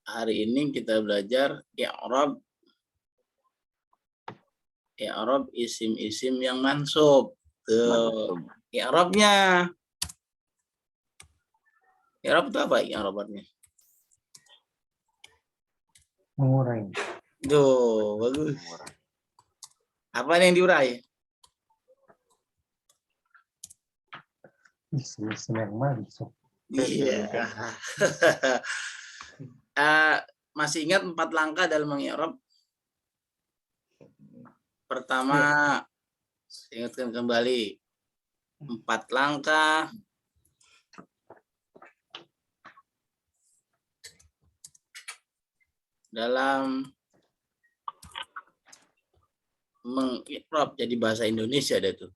hari ini kita belajar i'rab isim-isim yang mansub. Tuh, i'rabnya. I'rab itu apa i'rabnya? Mengurai. Tuh, bagus. Apa yang diurai? Isim-isim yang mansub. Iya. Masih ingat 4 langkah dalam mengi'rab? Pertama, ingatkan kembali 4 langkah dalam mengi'rab. Jadi bahasa Indonesia ada tuh.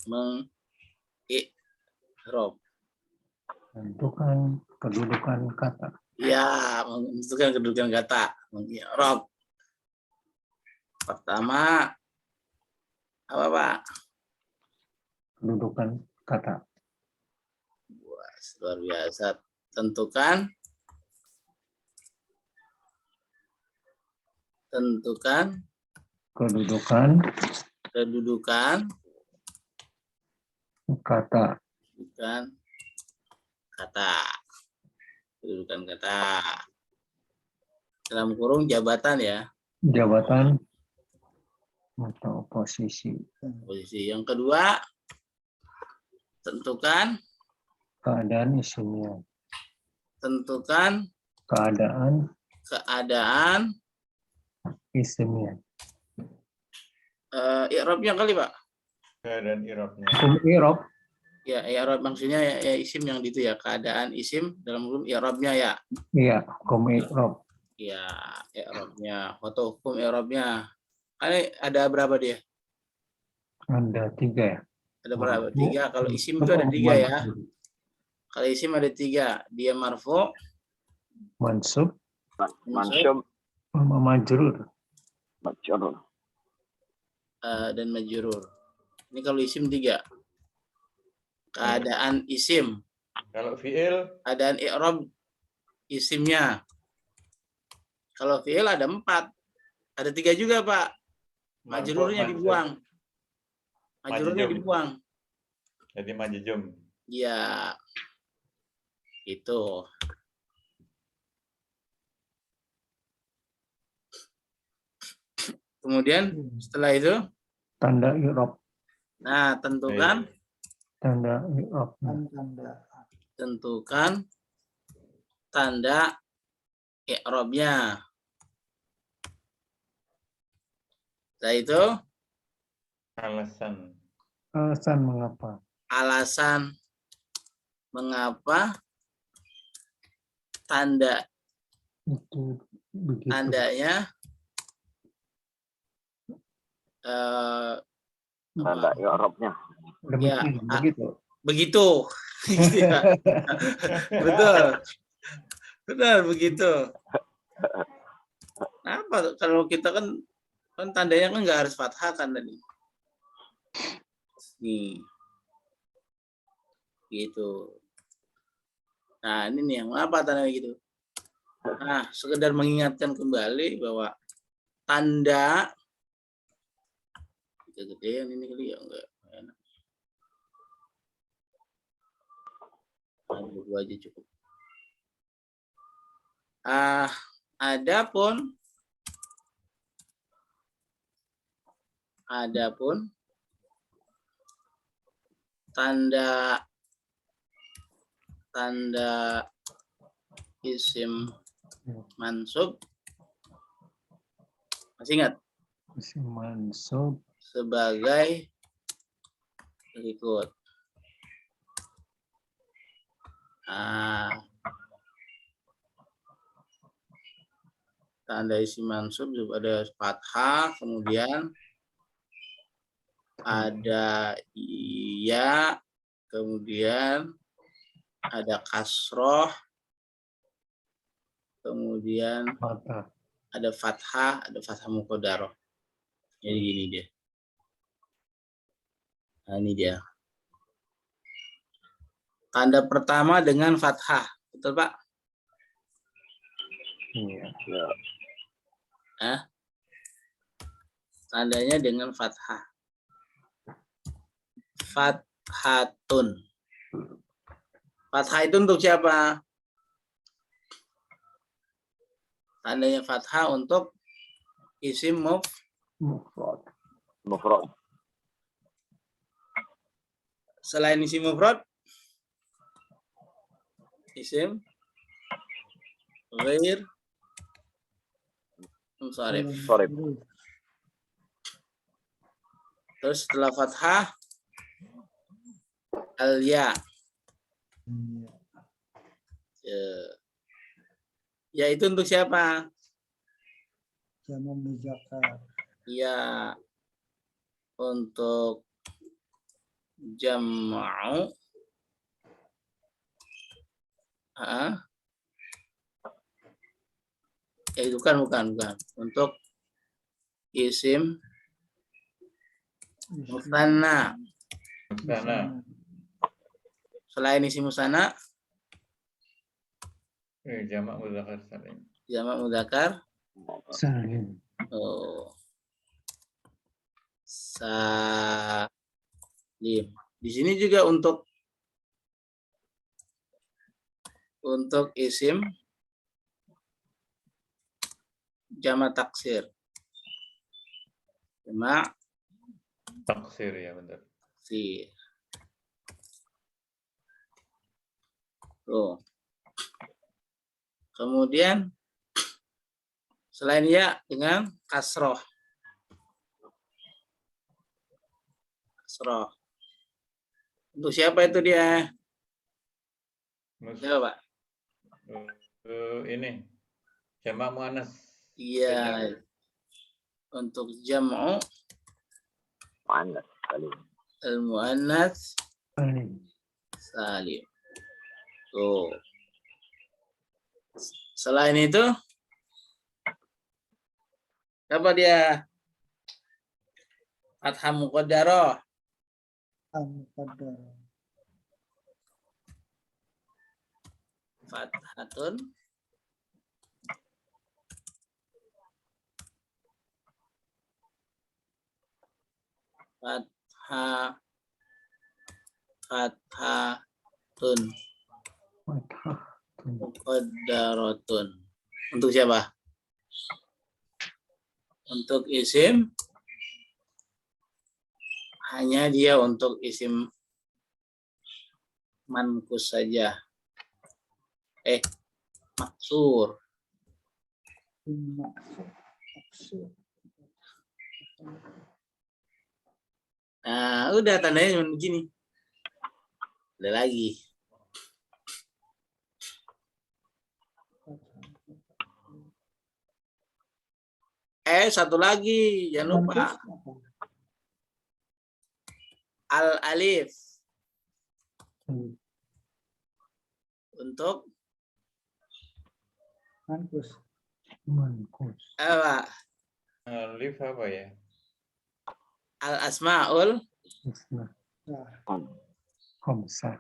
Mengi'rab. Menentukan kedudukan kata. Ya, menentukan kedudukan kata. Mengi'rab. Pertama, apa Pak? Kedudukan kata. Wah, luar biasa. Tentukan Kedudukan kata. Kedudukan kata. Dalam kurung jabatan ya. Jabatan atau posisi. Posisi. Yang kedua, tentukan Keadaan isimnya. Tentukan Keadaan isimnya. i'rabnya kali Pak. Keadaan i'rabnya. Hukum i'rab. Ya, i'rab maksudnya ya, isim yang itu ya, keadaan isim dalam hukum i'rabnya ya. Iya, hukum i'rab. Ya, i'rabnya. Atau hukum i'rabnya. Ada berapa dia? Ada 3 ya. Ada berapa? 3. Kalau isim itu ada 3 ya. Kalau isim ada 3. Dia marfu, Mansub, mansub, majrur. dan majrur. Ini kalau isim 3. Keadaan isim. Kalau fi'il, Keadaan i'rab isimnya. Kalau fi'il ada 4. Ada 3 juga, Pak. Majrurnya dibuang. Majrurnya dibuang. Jadi majjum. Iya. Itu. Kemudian setelah itu Tanda i'rab. nah, tentukan Tanda i'rab. tentukan tanda i'rabnya. Setelah itu Alasan mengapa. alasan mengapa tanda Itu begitu. tandanya Tanda i'rabnya. Demikian, ya, begitu. begitu. Ya. Betul. Benar begitu. Kenapa? Kalau kita kan tandanya kan nggak harus fathah kan tadi. Nih. Gitu. Nah, ini nih yang apa tandanya gitu. Nah, sekedar mengingatkan kembali bahwa tanda kegedean ini kali ya enggak enak. Dua aja cukup. Adapun tanda isim mansub masih ingat? Isim mansub Sebagai berikut. Tanda isim mansub ada fathah, kemudian ada ya, kemudian ada kasroh, kemudian ada fathah muqaddarah. Jadi gini dia. Nah, ini dia. Tanda pertama dengan fathah, betul Pak? Iya. Ya. Tandanya dengan fathah. Fathatun. Fathah itu untuk siapa? Tandanya fathah untuk isim Mufrad. Mufrad. selain isim mufrad, isim ghair munsharif. Sorry. Terus setelah fathah al-ya. Ya itu untuk siapa? Jamu muzakkar. Ya untuk jam'u. Itu kan bukan. Untuk isim musanna. Sana. Selain isim musanna, Jamak mudzakkar salim. jamak mudzakkar. Salim. Oh. Salim. Di sini juga untuk isim jamak taksir. Jamak Taksir ya benar. taksir. Tuh. Kemudian selain ya dengan kasroh. Kasroh. Untuk siapa itu dia? Siapa, Pak? Ini jamak muannas. Iya. Untuk jam'u Muannas. al-muannats Salim. salim. Tuh. Selain itu, apa dia? Fathah muqaddarah. Al-Muqaddar. Fathatun. Fathatun. Fathah. Muqaddaratun. Untuk siapa? Untuk isim hanya dia untuk isim mankus saja. Maksur. Maksud. Nah, udah tandanya cuma begini. Ada lagi. Satu lagi, jangan lupa. Al-alif. Untuk Mankus. Mankus. apa? Alif apa ya? Al-asma'ul Isna. Nah, Khamsah.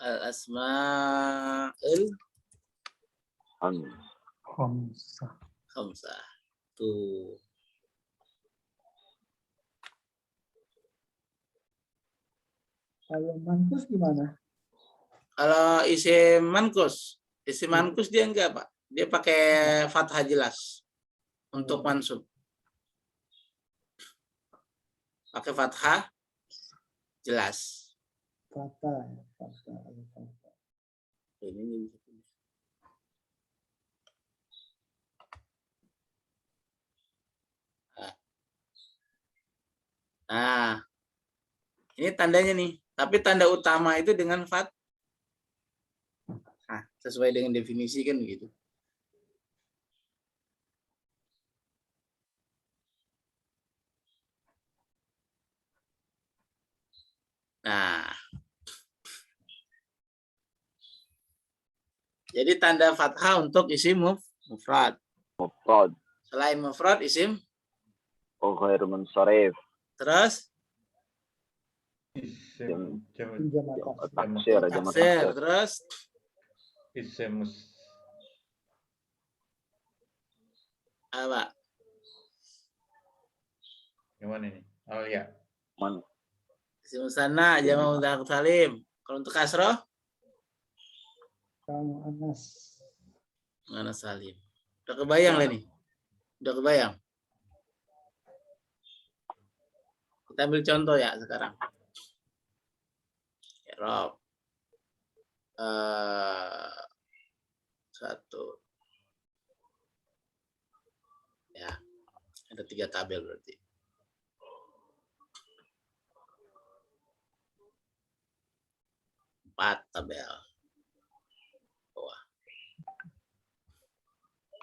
al-asma'ul Khamsah. khamsah. Tuh. kalau mankus gimana? Kalau isim mankus dia enggak, Pak. Dia pakai fathah jelas untuk mansub. Pakai fathah jelas. Kata. Ini. Nah, ini tandanya nih. Tapi tanda utama itu dengan fathah. Nah, sesuai dengan definisi kan begitu. Nah, jadi tanda fathah untuk isim mufrad. Mufrad. Selain mufrad isim Ghair munsharif. terus Pinjam atas. taksir, jamak Taksir, taksir. terus Isemus. apa? Gimana ini? Alia. Man, Isim musanna, jamak mudzakkar salim. Kalau untuk kasroh, Kamu Anas. mana salim? Udah kebayang lah nih? Udah kebayang? Kita ambil contoh ya sekarang. Ya, Rob. Satu. Ya, ada 3 tabel berarti. Empat tabel. Bawah.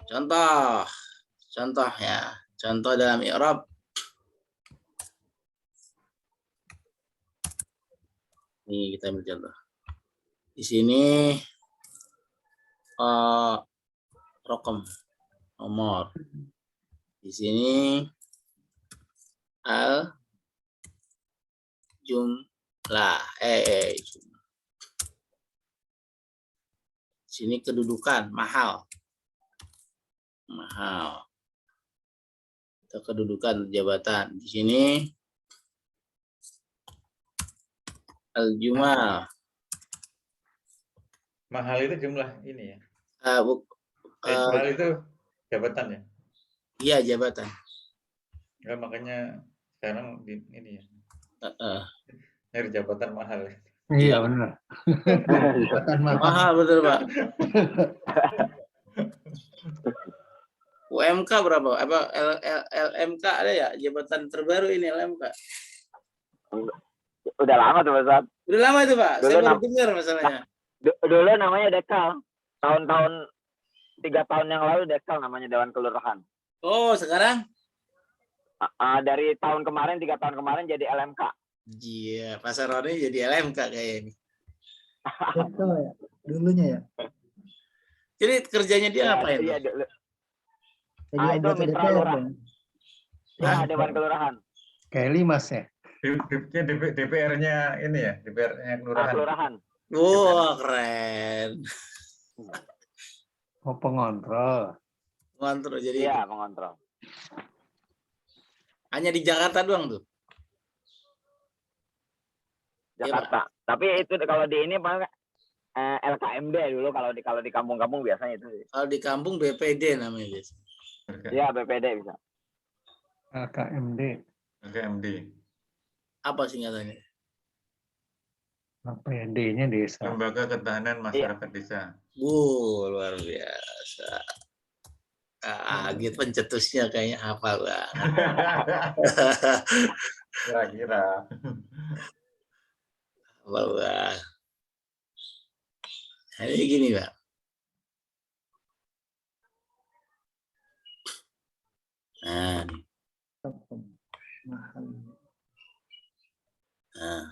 Contoh ya. Contoh dalam i'rab. Nih kita ambil contoh. Di sini rokam nomor. Di sini al jumlah jumlah. Sini kedudukan mahal. Itu kedudukan jabatan. Di sini al-jumal. Mahal itu jumlah ini ya. Mahal itu jabatan ya. Iya, jabatan. Enggak, makanya sekarang ini ya. Nyari jabatan mahal. Iya benar. Mahal betul, Pak. UMK berapa? Apa LMK ada ya? Jabatan terbaru ini LMK. udah lama tuh Ustaz. Udah lama itu, Pak. Dulu Saya baru dengar masalahnya. Dulu namanya dekal. Tahun-tahun 3 tahun yang lalu dekal namanya Dewan Kelurahan. Oh, sekarang? Dari tahun kemarin 3 tahun kemarin jadi LMK. Iya, Pasar Roni jadi LMK kayaknya ini. Betul ya. Dulunya ya. Jadi kerjanya dia ngapain? Iya, Tuh? dulu. Jadi Itu anggota mitra DPR lurah. dong. Ya, Dewan Kelurahan. Kelly Mas ya. DPR-nya ini ya, DPR-nya kelurahan. Kelurahan. Wah, keren. Oh pengontrol. Ngontrol jadi Iya, mengontrol. hanya di Jakarta doang tuh. Jakarta. Tapi itu kalau di ini Pak LKMD dulu kalau di kampung-kampung biasanya itu. Kalau di kampung BPD namanya guys. Iya, BPD bisa. KMD. LKMD. Apa singkatannya? PD-nya desa. Lembaga Ketahanan Masyarakat Desa. Luar biasa. Gitu pencetusnya kayaknya hafal banget. Kira-kira. Hafal banget. Nah, ini gini, Pak. Nah, nih. Mahal. Nah.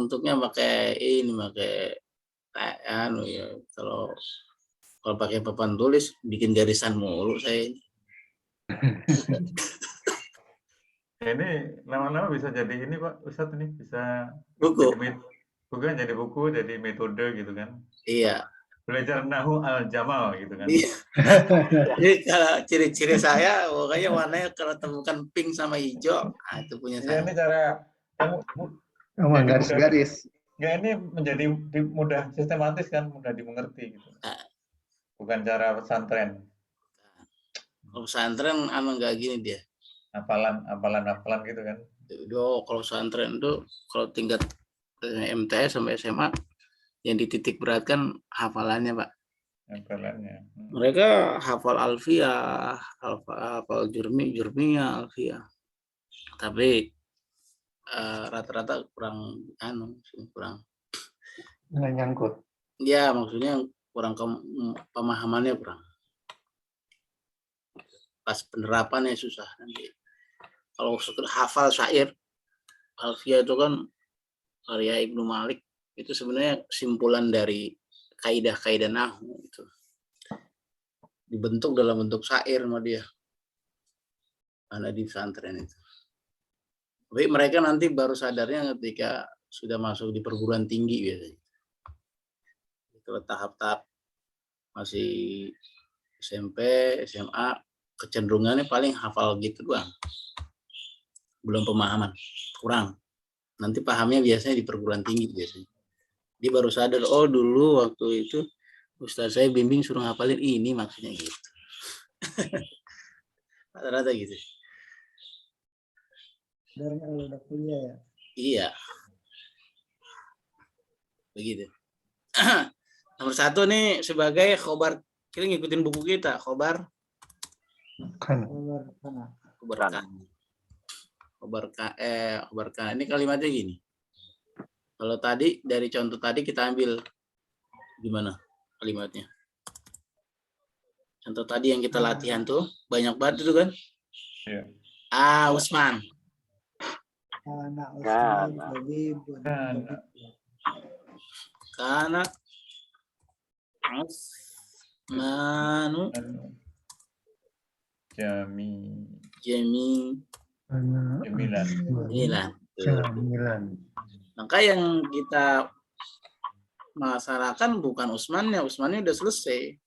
Untuknya pakai ini, pakai ya kalau pakai papan tulis bikin garisan mulu saya ini. Ini lama-lama bisa jadi ini Pak Ustadz, ini bisa Buku. bukan jadi buku, jadi metode gitu kan. Iya. Belajar Nahu al-Jamal gitu kan. Iya. Jadi kalau ciri-ciri saya pokoknya warnanya kalau temukan pink sama hijau, itu punya saya. Ini cara kamu garis-garis. Ya ini menjadi mudah sistematis kan, mudah dimengerti gitu. Bukan cara pesantren. Kalau pesantren enggak gini dia. Hafalan gitu kan. Kalau pesantren itu kalau tingkat MTS sampai SMA yang dititik beratkan hafalannya, Pak. Hafalannya. Mereka hafal alfiyah, hafal jurmiyah, alfiyah. Tapi rata-rata kurang nggak nyangkut. Ya, maksudnya kurang pemahamannya kurang. Pas penerapannya susah nanti. Kalau sekedar hafal syair, alfiyah itu kan karya Ibnu Malik, itu sebenarnya simpulan dari kaidah-kaidah nahwu itu. Dibentuk dalam bentuk syair sama dia. Ada di pesantren itu. Tapi mereka nanti baru sadarnya ketika sudah masuk di perguruan tinggi biasanya. Kalau tahap-tahap masih SMP, SMA, kecenderungannya paling hafal gitu doang. Belum pemahaman, kurang. Nanti pahamnya biasanya di perguruan tinggi biasanya. Dia baru sadar, oh dulu waktu itu Ustaz saya bimbing suruh ngapalin ini maksudnya gitu. Rata-rata gitu. Sadarnya kalau udah kuliah ya. Iya. Begitu. Nomor 1 nih sebagai khobar, kita ngikutin buku kita, khobar Kan. khobar kana. Ini kalimatnya gini. Kalau tadi dari contoh tadi kita ambil gimana kalimatnya? Contoh tadi yang kita latihan tuh banyak banget itu kan? Iya. Usman. Anak Usman, Habibun. Kana Usmanu Jamilan. Jamilan. Maka yang kita masalahkan bukan Usmannya udah selesai.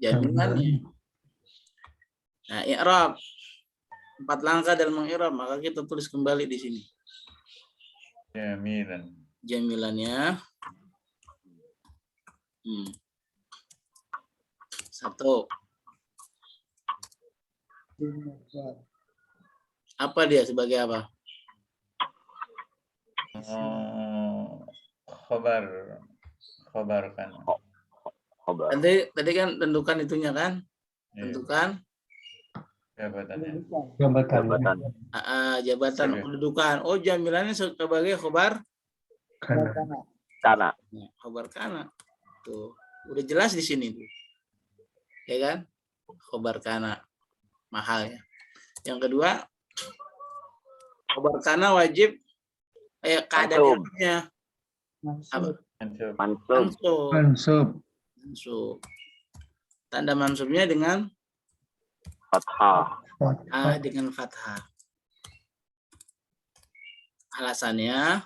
Jamilannya. Nah, i'rab 4 langkah dalam mengi'rab, maka kita tulis kembali di sini. Jamilannya 1. Apa dia sebagai apa? Khobar kan. Tadi kan tentukan itunya kan? Tentukan Jabatan. jabatan kedudukan. Oh, jamilannya sebagai khobar Kana. khobar kana. Tuh, udah jelas di sini tuh. Ya kan? Khobar kana mahalnya. Yang kedua, khobar kana wajib keadaannya Mansub. Tanda mansubnya dengan Fathah. dengan fathah. Alasannya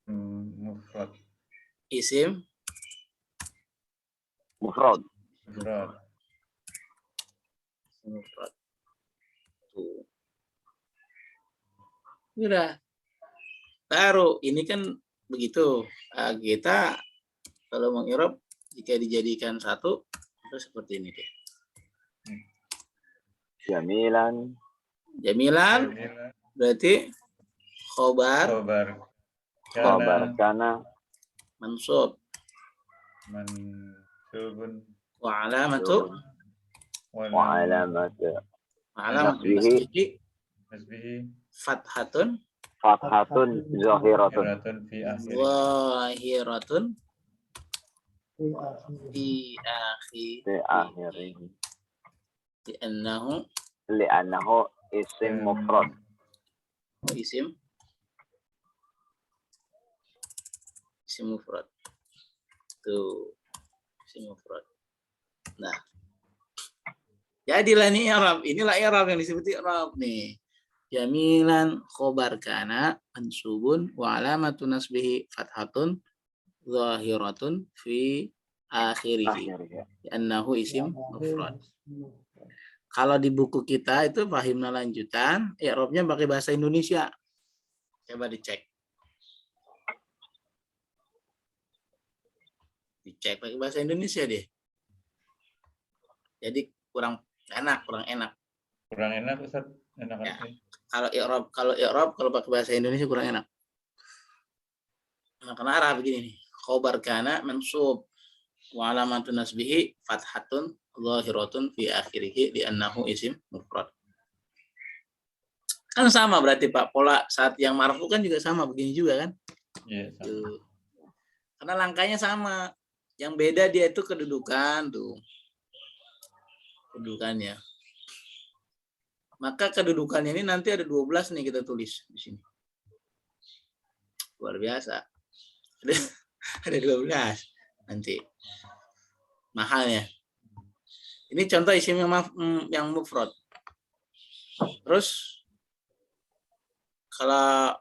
Mufrad. isim Mufrad. Tuh. Udah. Baru ini kan begitu. Kita kalau mengi'rab jika dijadikan satu itu seperti ini deh. Jamilan berarti khobar kana mansub wa alamatu nasbihi fathatun zahiratun fi akhirih li'annahu isim mufrad. Isim mufrad. Tuh, isim mufrad. Nah, jadilah nih i'rab. Inilah i'rab yang disebut i'rab nih. Jamilan khobar kana mansubun wa alamatu nasbihi fathatun zahiratun fi akhirih. Li'annahu isim mufrad. Kalau di buku kita itu fahimna lanjutan, i'rabnya pakai bahasa Indonesia. Coba dicek. Dicek pakai bahasa Indonesia deh. Jadi kurang enak. Kurang enak Ustaz. Enak Ya. arti. Kalau i'rab kalau pakai bahasa Indonesia kurang enak. Nah, karena Arab begini nih. Khobar kana mansub wa alamatun nasbihi fathatun zahiratun fi akhirih li'annahu isim mufrad. Kan sama berarti Pak, pola saat yang marfu kan juga sama begini juga kan? Iya, sama. Karena langkahnya sama. Yang beda dia itu kedudukan tuh. Kedudukannya. Maka kedudukannya ini nanti ada 12 nih kita tulis di sini. Luar biasa. Ada 12 nanti. Mahalnya. Ini contoh isim yang mufrad. Terus Kalau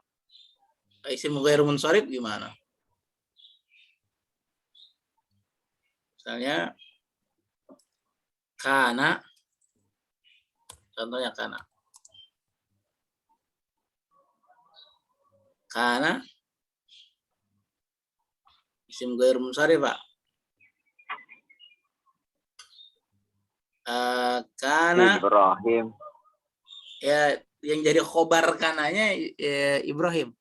isim ghairu munsharif gimana? Misalnya kana, contohnya kana. Kana isim ghairu munsharif, Pak. Kana Ibrahim. ya yang jadi khobar kananya Ibrahim.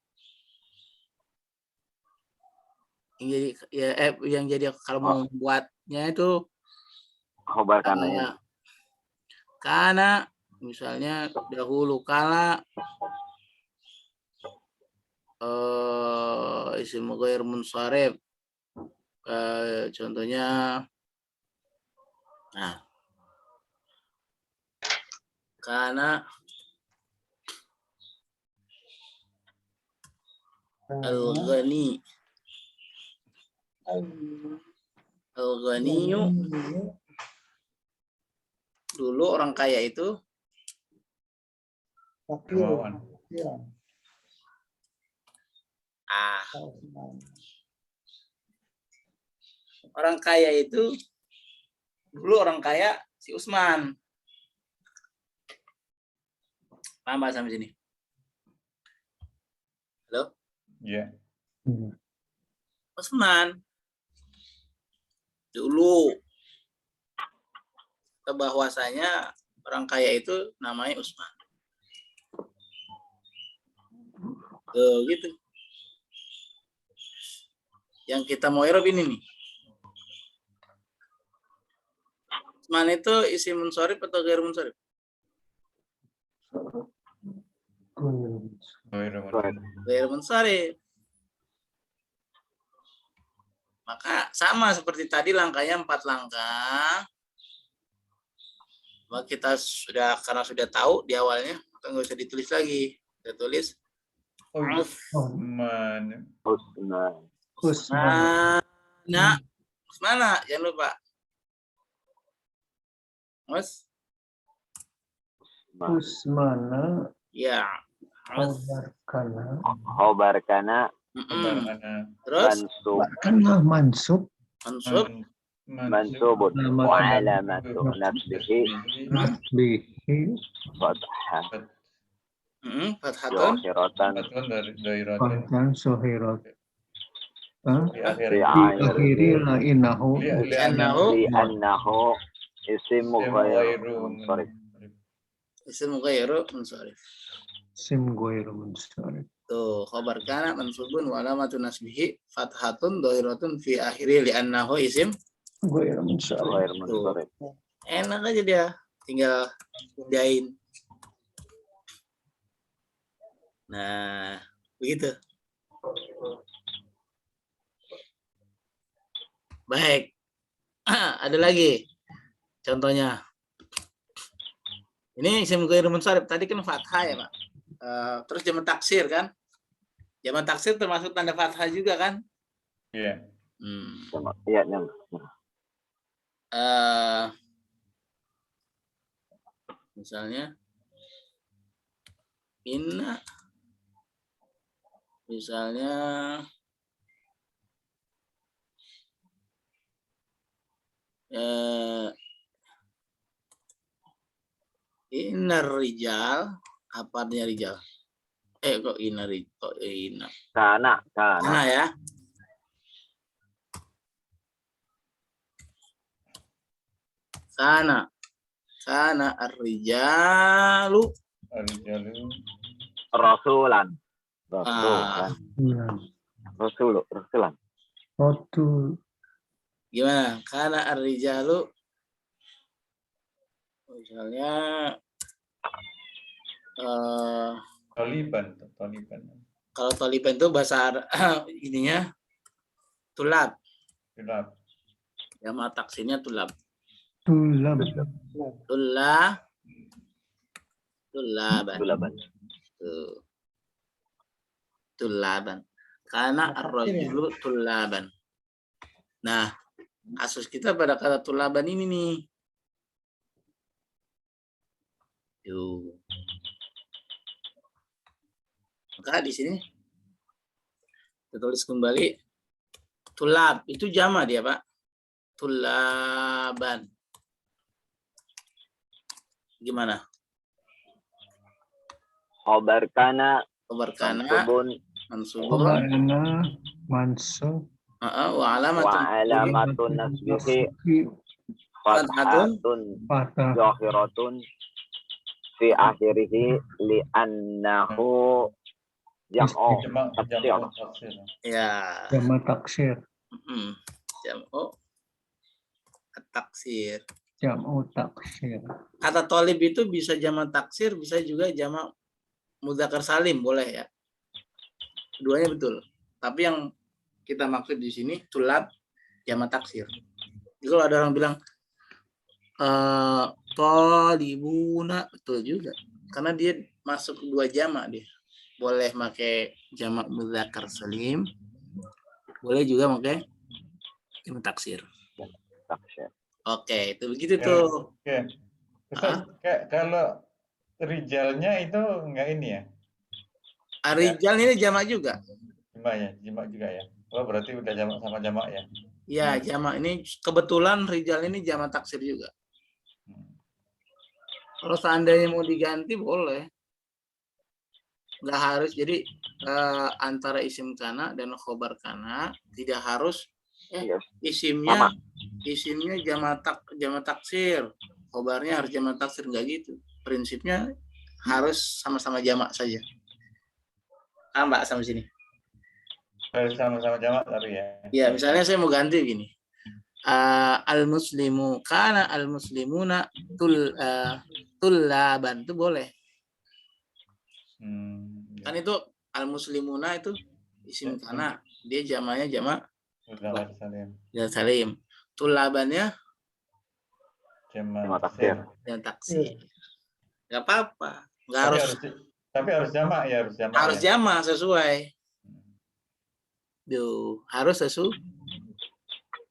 Yang jadi kalau mau membuatnya itu Khobar kananya. kana misalnya dahulu kala isim ghair munsharif, contohnya kana al-ghani, al-ghaniyu dulu orang kaya itu Dermawan. Orang kaya itu dulu orang kaya si Usman. Paham Pak sampai sini? Halo? Iya. Usman. Dulu bahwasanya orang kaya itu namanya Usman. Tuh, gitu. Yang kita mau i'rab ini nih. Usman itu isim munsharif atau ghair munsharif? Ghair munsharif. Maka sama seperti tadi langkahnya 4 langkah. Maka kita karena sudah tahu di awalnya, maka nggak usah ditulis lagi. Kita tulis Usman. Usmana, jangan lupa. Mas? Usmana. Ya. Khobarkana. Terus? Mansub. Mansubun wa alamatu nafsihi fathah. Fathatun. Fathatan sohirat. Di akhiri la'innahu ismu ghairu munsharif. Ismu ghairu munsharif. Sim ghairu munsharif. Tuh, khabar kana mansubun wa alamatun nasbihi fathatun dhahiratun fi akhiri li'annahu isim ghairu munsharif. Enak aja dia, tinggal pindahin. Nah, begitu. Baik. Ada lagi contohnya. Ini isim ghairu munsharif. Tadi kan fathah ya, Pak. Terus jamak taksir kan? Jamak taksir termasuk tanda fathah juga kan? Iya. Iya, misalnya inna, misalnya innar rijal, apa artinya rijal? Kok inna rijal? Inna. Kana ya. Kana ar-rijalu rasulan. Rasulan. Gimana? Kana ar-rijalu misalnya Taliban. Kalau Taliban itu bahasa ininya tulab. Ya, taksinya tulab. Tulaban. Karena ar-rajulu tulaban. Nah, kasus kita pada kata tulaban ini nih. Maka di sini kita tulis kembali tulab itu jama dia Pak. Tulaban. Gimana? Khobar kana Khabar kana mansubun mansubun Khabarana mansub wa alamatun nasbihi Fathatun. fathatun patah zahiratun fi akhirih li'annahu jam'u taksir. taksir. Ya. jama taksir Jam'u taksir. jamu taksir. Kata tolib itu bisa jama taksir, bisa juga jama mudzakkar salim, boleh ya. Keduanya betul. Tapi yang kita maksud di sini tulab jama taksir. Jadi kalau ada orang bilang tolibuna, betul juga. Karena dia masuk dua jama dia. Boleh pakai jama mudzakkar salim, boleh juga pakai jama taksir. Taksir. Oke, itu begitu Ya. tuh. Oke. Ustaz, kalau rijalnya itu enggak ini ya? Arijal ini jamak juga. Jima juga ya. Oh, berarti udah jamak sama jamak ya. Ya, jamak ini kebetulan rijal ini jamak taksir juga. Kalau seandainya mau diganti boleh. Nggak harus. Jadi antara isim kana dan khobar kana tidak harus isimnya jamak taksir. Khobarnya harus jamak taksir, enggak gitu. Prinsipnya harus sama-sama jamak saja. Mbak sama sini. Harus sama-sama jamak tapi ya. Ya, misalnya saya mau ganti gini. Al-muslimu kana al-muslimuna tullaban itu boleh. Kan itu al-muslimuna itu isim kana, dia jamaknya jamak salim. Tullabannya jamak taksir. dan taksir. Enggak apa-apa. Enggak harus tapi harus jamak ya, harus ya. jamak sesuai.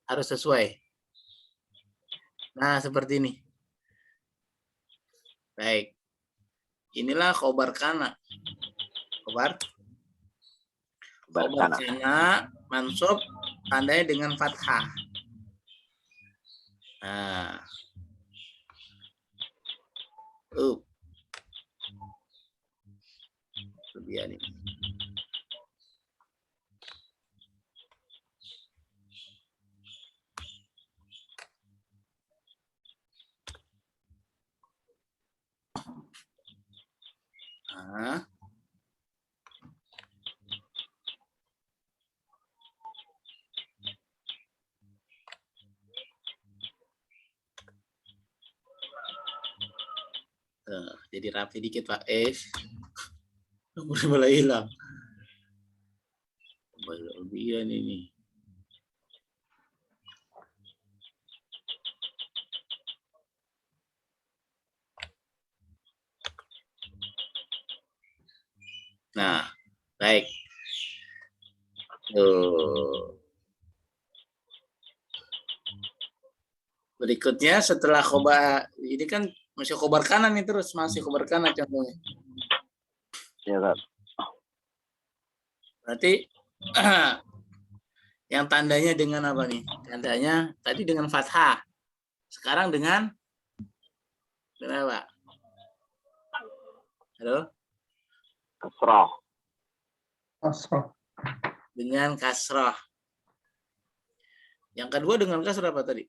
Harus sesuai. Nah, seperti ini. Baik. Inilah khobar kana. Khobar kana mansub tandanya dengan fathah. Nah. Kemudian ini. Nah. Jadi rapi dikit Pak Es. Nomornya malah hilang. Kelebihan ini. Nah, baik. Berikutnya setelah khobar, ini kan masih khobar kanan nih terus, masih khobar kanan contohnya. Ya, Pak. Berarti yang tandanya dengan apa nih? Tandanya tadi dengan fathah. Sekarang dengan apa? Halo? Kasrah. Dengan kasrah. Yang kedua dengan kasrah apa tadi?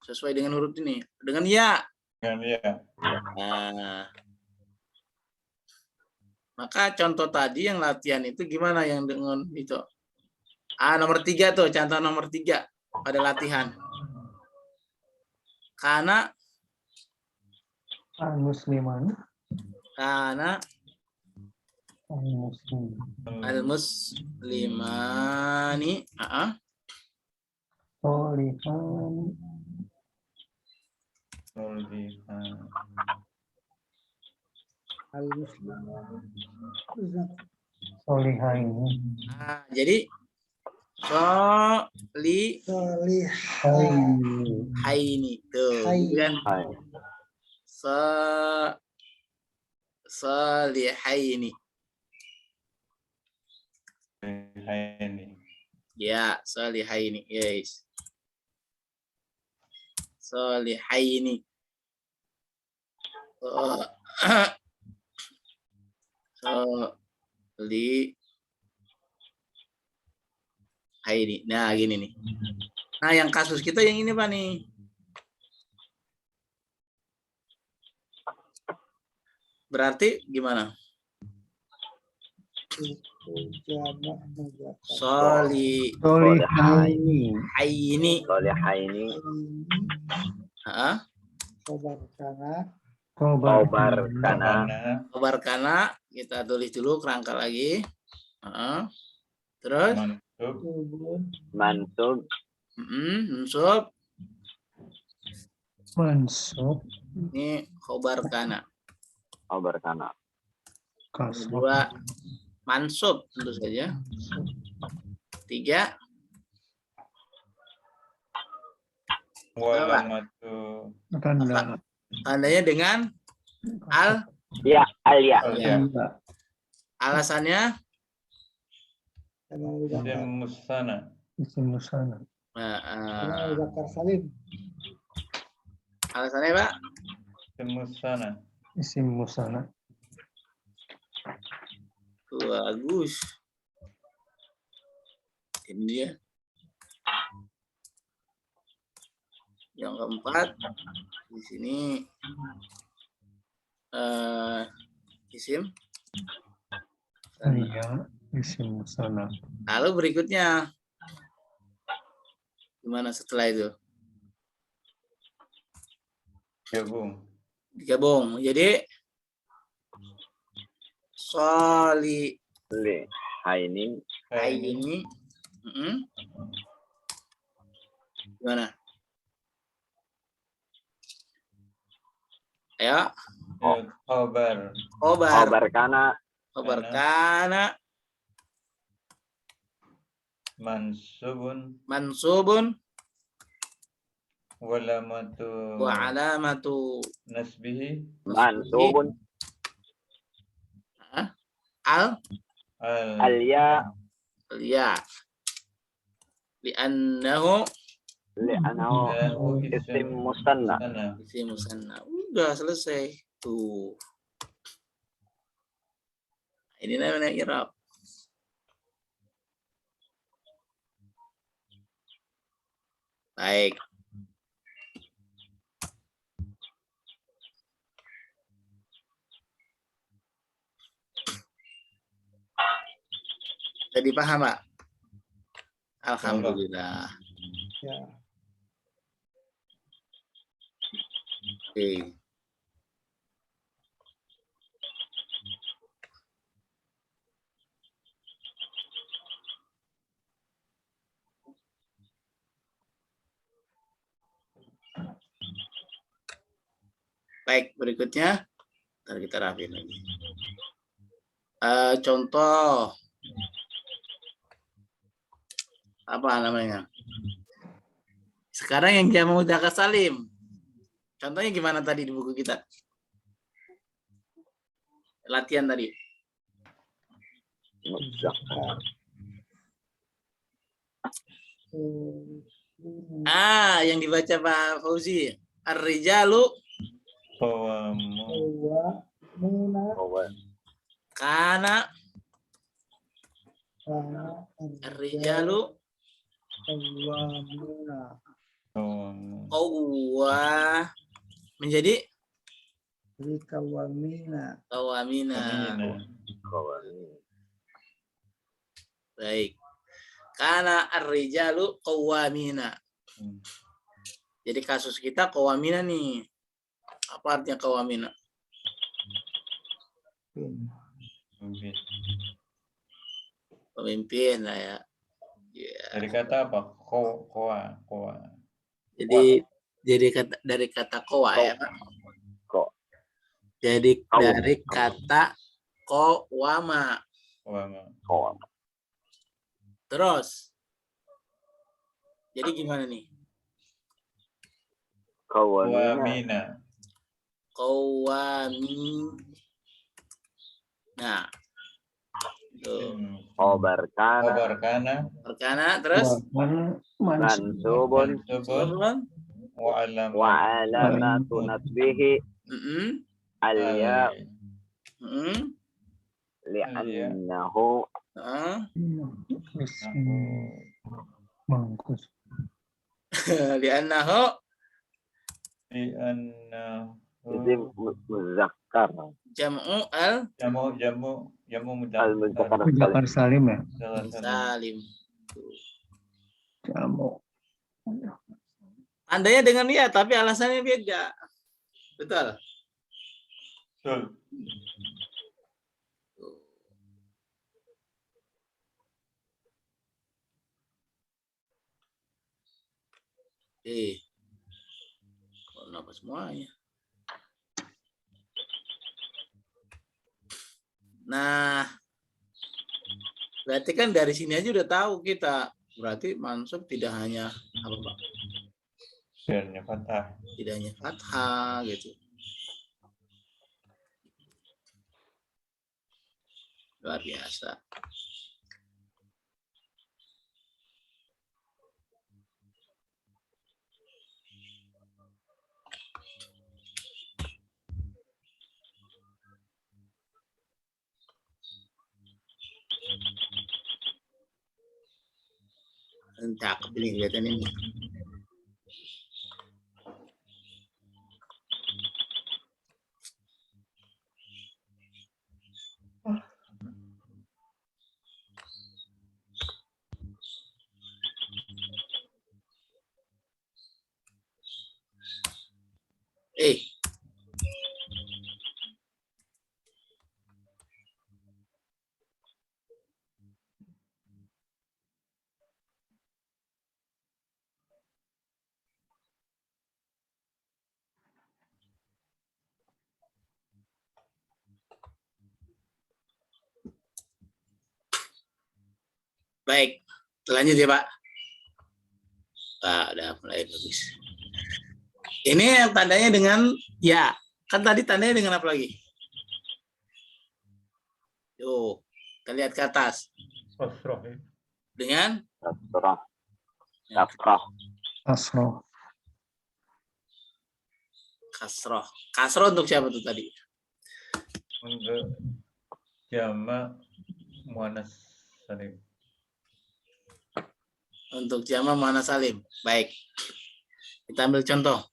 Sesuai dengan huruf ini. Dengan ya. Dengan ya. Nah. Maka contoh tadi yang latihan itu gimana yang dengan itu? Nomor 3 tuh, contoh nomor 3 pada latihan. Karena Al-musliman. Karena Al-muslim. Al-muslimani. Solihan. Solihaini. Jadi solihaini tuh kan solihaini Solihaini. Ya, solihaini. Yes. Solihaini. Oh. Solihaini. Nah, gini nih. Nah, yang kasus kita yang ini, Pak nih. Berarti gimana? Itu jamak muzakkar. Solihaini. Solihaini. Solihaini. Heeh. Khobar kana. Khobar Kana. Khobar kana, kita tulis dulu kerangka lagi. Heeh. Terus Mansub. Subun. Mansub. mansub. Mansub. Ini khobar kana. Khobar kana. Kasab. Kedua mansub tentu saja. 3 Walamatu. Tanda. tandanya dengan al. Ya, alia. Ya. Alasannya Jamak muzakkar. Isim musana. Isim musana. Jamak muzakkar salim. alasannya Pak Isim musana. Isim musana. bagus. Ini dia. Yang keempat di sini isim. Iya, isim musana. Lalu berikutnya gimana setelah itu? Gabung. Digabung. Jadi Solihaini. ini gimana? Ayo. Khobar. Khobar kana. Khobar kana Mansubun. mansubun Walamatu. wa alamatu Nasbihi. Mansubun. al Alia. ya li'annahu Li'anahu isim musanna. isim musanna. Udah selesai tuh. Ini namanya i'rab. Baik. Jadi paham, Pak? Alhamdulillah. Ya. Oke. Baik, berikutnya ntar kita rapiin lagi. Contoh apa namanya? Sekarang yang jamak mudzakkar salim. Contohnya gimana tadi di buku kita? Latihan tadi. Muzakkar. Yang dibaca Pak Fauzi. Ar-rijalu Qawwamuna. kana ar-rijalu Qawwamuna. qawwa menjadi Jadi qawwamina. qawamina. Baik. Kana ar-rijalu qawwamina. Jadi kasus kita qawwamina nih. Apa artinya qawwamina? Pemimpin lah ya. Dari kata apa? Koa. Jadi kata dari kata qawa ya, Pak. Kok. Jadi dari kata qawama. Terus jadi gimana nih? Qawamina. Qawami. Nah, Tuh. Khobar kana Khobar kana Perkana terus mansubun mansubun wa wa alamat alamatu nasbihi Mm-mm. al-ya Mm-mm. li'annahu Ah. isim mangkus Li'annahu isim muzakkar jam'u jamu mudakkar al-muzakkar Muzakkar salim ya salim. jamu Tandanya dengan ya, tapi alasannya beda. Betul. betul. Kenapa semuanya? Nah, berarti kan dari sini aja udah tahu kita. Berarti mansub tidak hanya apa Pak? Fi'ilnya fathah. Tidak hanya fathah gitu. Luar biasa. Cakep ini kelihatan ini. Baik, lanjut ya Pak. Udah mulai bagus. Ini yang tandanya dengan ya. Kan tadi tandanya dengan apa lagi? Yuk, kita lihat ke atas. Kasroh ya. Dengan kasrah asroh kasroh. Kasroh untuk siapa tuh tadi? Untuk jamak muannas salim. Untuk jamak muannas salim. Baik. Kita ambil contoh.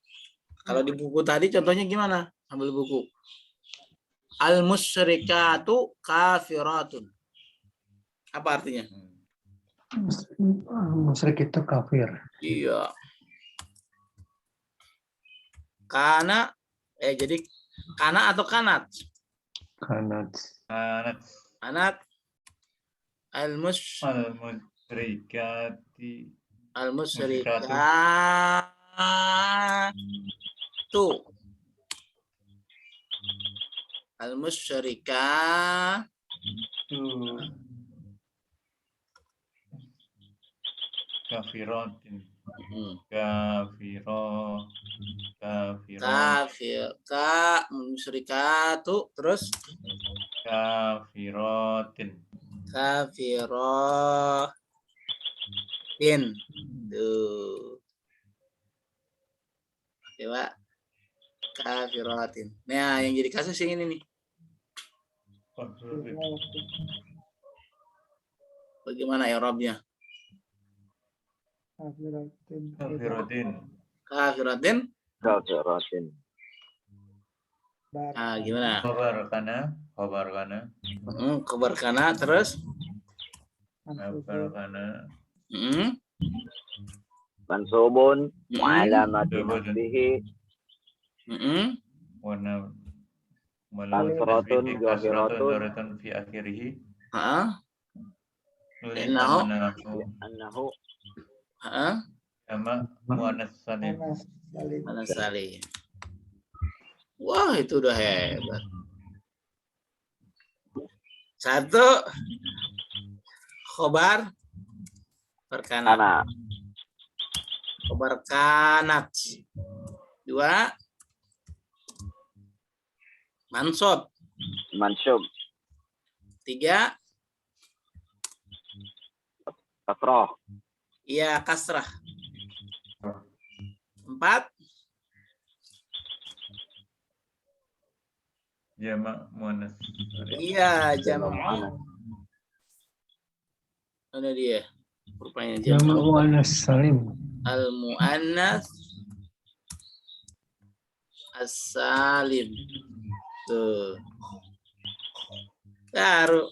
Kalau di buku tadi contohnya gimana? Ambil buku. Al-musyrikatu kafiratun. Apa artinya? musyrik itu kafir Iya. Kana jadi kana atau kanat? kanat Kanat Kanat al-musyrikati al-musyrikatu al-musyrikatu kafiratin musyrikatu terus kafiratin kafiratin tuh coba kafiratin. Nah yang jadi kasus yang ini nih. Bagaimana i'rabnya? kafiratin Kafiratin. Ah, gimana? khabar kana terus khabar kana mansubun wa alamatu nasbihi warna kasratun zahiratun fi akhirih annahu sama muannas salim. Wah, itu udah hebat. Satu, khobar perkana. Khobar kanat. Dua, mansub. mansub. Tiga, Kasroh. Iya, kasrah. 4. Jamak muannas. Iya, Jamak jamak. muannas. Mana dia? Rupanya Jamak jamak. muannas salim. Al-mu'annas as-salim. Tuh. Baru.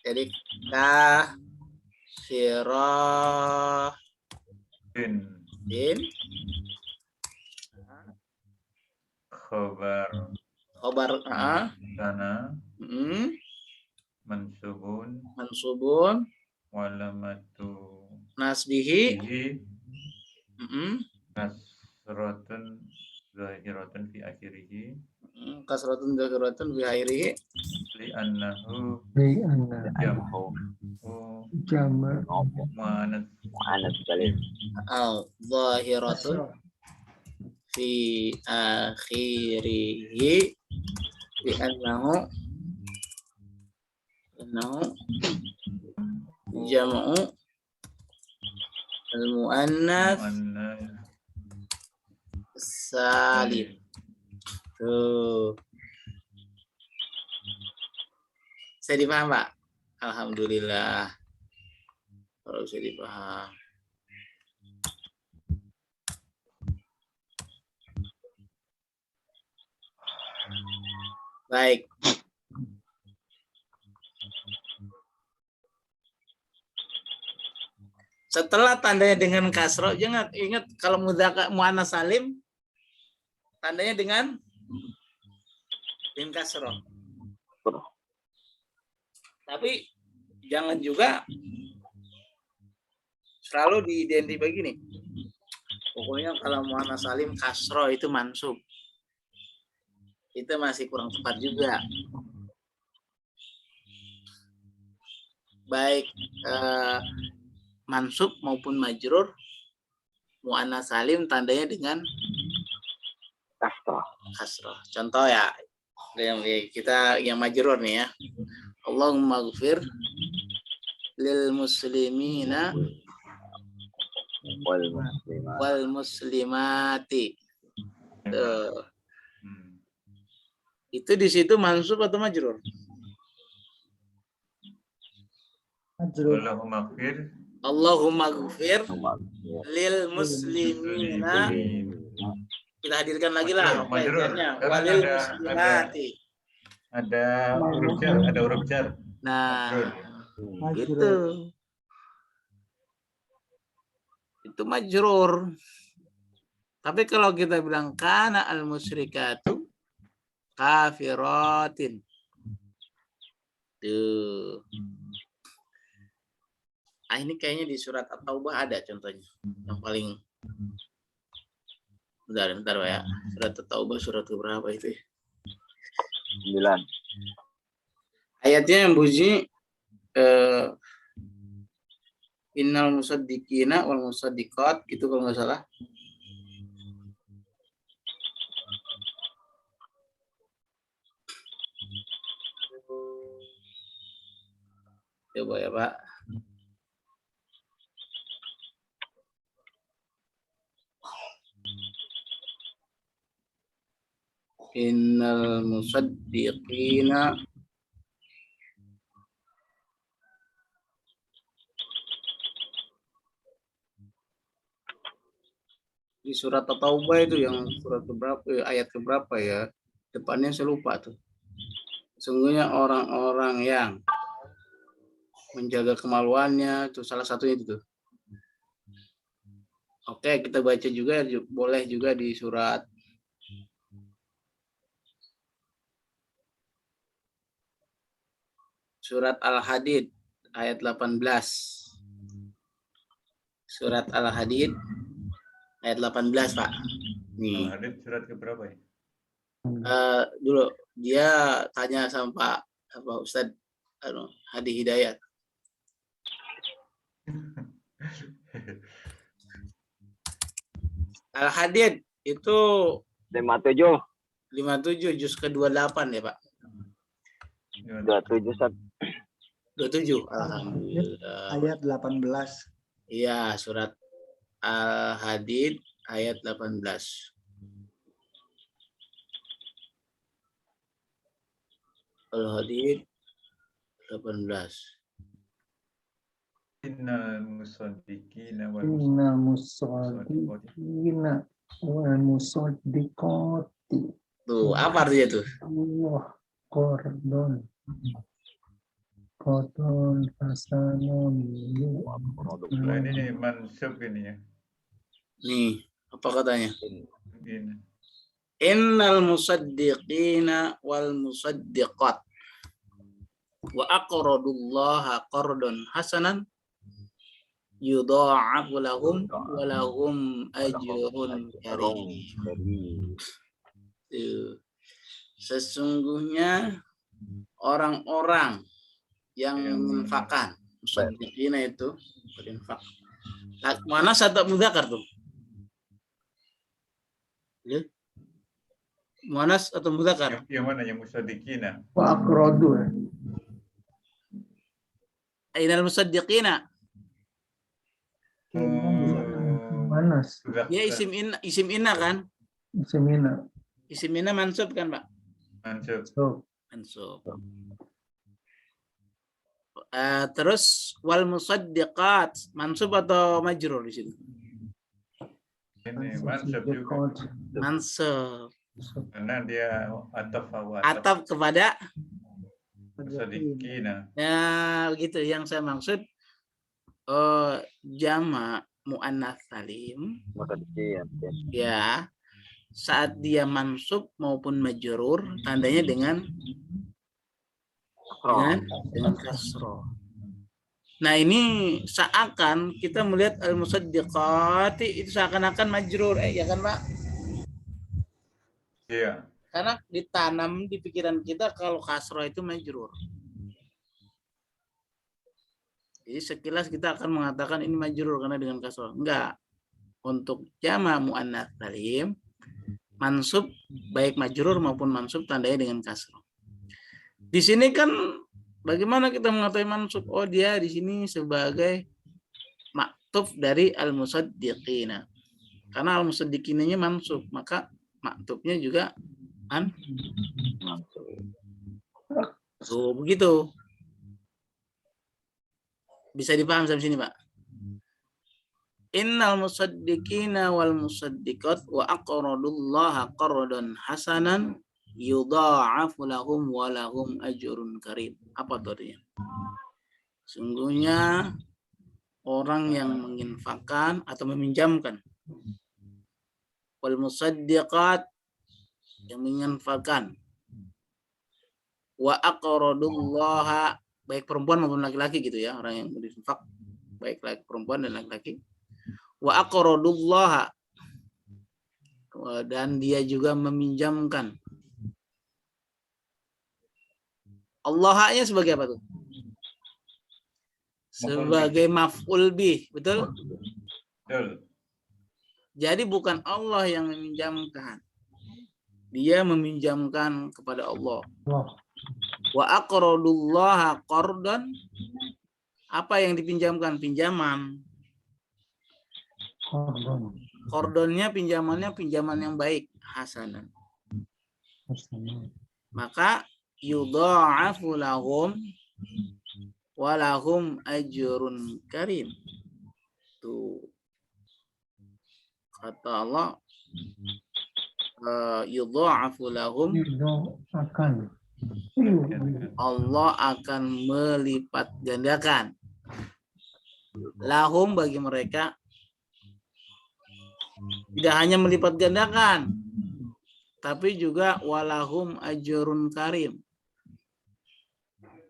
Jadi kafiratin. Bin khobar Khobar kana mansubun mansubun walamatu nasbihi bihi mm, kasratun zahiratun fi akhirih kasratun zahiratun bi akhirih li annahu Bi anna jam'u jamak muannas Muannas salim. al zahiratun Kasroh. fi akhirih bi annahu jam'u al-mu'annas muannas salim. Tuh. Saya dipaham, Pak? Alhamdulillah. Kalau bisa dipaham. Baik. Setelah tandanya dengan kasroh, jangan ingat kalau muannas salim tandanya dengan kasroh. Tapi jangan juga selalu diidenti begini. Pokoknya kalau muannas salim kasroh itu mansub. Itu masih kurang tepat juga. Baik mansub maupun majrur muannas salim tandanya dengan kasroh. Contoh ya, kita yang majrur nih ya. Allahumma ghfir lil muslimina wal muslimati. Tuh. Itu di situ mansub atau majrur? Majrur. Allahumma ghfir lil muslimina. Kita hadirkan lagi lah majrur. Walil muslimati. Ada huruf jar. Nah, Majrur. gitu. Itu majrur. Tapi kalau kita bilang kana al musyrikatu kafiratin. Tuh. Ini kayaknya di surat At-Taubah ada contohnya. Yang paling bentar Pak ya. Surat At-Taubah surat berapa itu? 9. Ayatnya yang bunyi innal musaddiqina wal musaddiqat gitu kalau nggak salah. Coba ya Pak. Innal musaddiqina di surat At-Taubah itu yang surat keberapa ayat keberapa ya? Depannya saya lupa tuh. Sungguhnya orang-orang yang menjaga kemaluannya itu salah satunya itu tuh. Oke, kita baca juga boleh juga di surat Al-Hadid ayat 18. Surat Al-Hadid ayat 18, Pak. Nih. Al-Hadid surat keberapa ya? Dulu dia tanya sama Pak Ustadz Hadi Hidayat. Al-Hadid itu 57 juz ke-28 ya, Pak. 27 27. Alhamdulillah. Ayat 18. Iya, surat Al-Hadid ayat 18. Al-Hadid 18. Innal musaddiqina wal Innal musaddiqina wal musaddiqati. Tuh, apa artinya tuh? Allah qardon hasanun. Nah, ini nih mansub ini ya. Nih, apa katanya? Ini. Innal musaddiqina wal musaddiqat wa aqradullaha qardan hasanan yudha'afu lahum wa lahum ajrun karim. Sesungguhnya orang-orang yang menginfakkan, musaddiqina itu berinfak. Mana satu mudzakar tuh? Ya. Muannas atau mudzakar? Yang mana yang musaddiqina? Wa aqradu. Ainal musaddiqina. Manas. Ya isim inna kan? Semina. Isim inna mansub kan, Pak? Mansub. So, Mansub. Terus wal musaddiqat mansub atau majrur di sini? Ini mansub juga. Mansub. Karena dia Ataf kepada musaddiqina. ya begitu yang saya maksud jama' muannats salim ya saat dia mansub maupun majrur tandanya dengan kasroh. Nah ini seakan kita melihat al-musaddiqati itu seakan-akan majrur ya kan Pak? Iya. Karena ditanam di pikiran kita kalau kasroh itu majrur. Jadi sekilas kita akan mengatakan ini majrur karena dengan kasroh. Enggak. Untuk jama' muannats salim mansub baik majrur maupun mansub tandanya dengan kasroh. Di sini kan bagaimana kita mengetahui mansub? Oh dia di sini sebagai maktuf dari al-musaddiqina. Karena al-musaddiqinanya mansub, maka maktubnya juga tuh begitu. Bisa dipaham sampai sini, Pak? Innal musaddiqina wal musaddiqat wa aqradullaha qardan hasanan yudha'afu lahum wa lahum ajrun karim. Apa itu artinya? Sungguhnya orang yang menginfakkan atau meminjamkan wal musaddiqat yang menginfakkan wa aqradullaha baik perempuan maupun laki-laki gitu ya, orang yang berinfak baik laki perempuan dan laki-laki wa aqradullaha dan dia juga meminjamkan Allah-nya sebagai apa tuh? Sebagai maf'ul bih, betul? Betul. Jadi bukan Allah yang meminjamkan. Dia meminjamkan kepada Allah. Wa aqradullaha qardan. Apa yang dipinjamkan? Pinjaman. Qardonnya pinjamannya pinjaman yang baik, hasanan. Maka yudha'afu lahum wa lahum ajrun karim. Tuh. Kata Allah yudha'afu lahum Allah akan melipat gandakan lahum bagi mereka, tidak hanya melipat gandakan tapi juga walahum ajrun karim,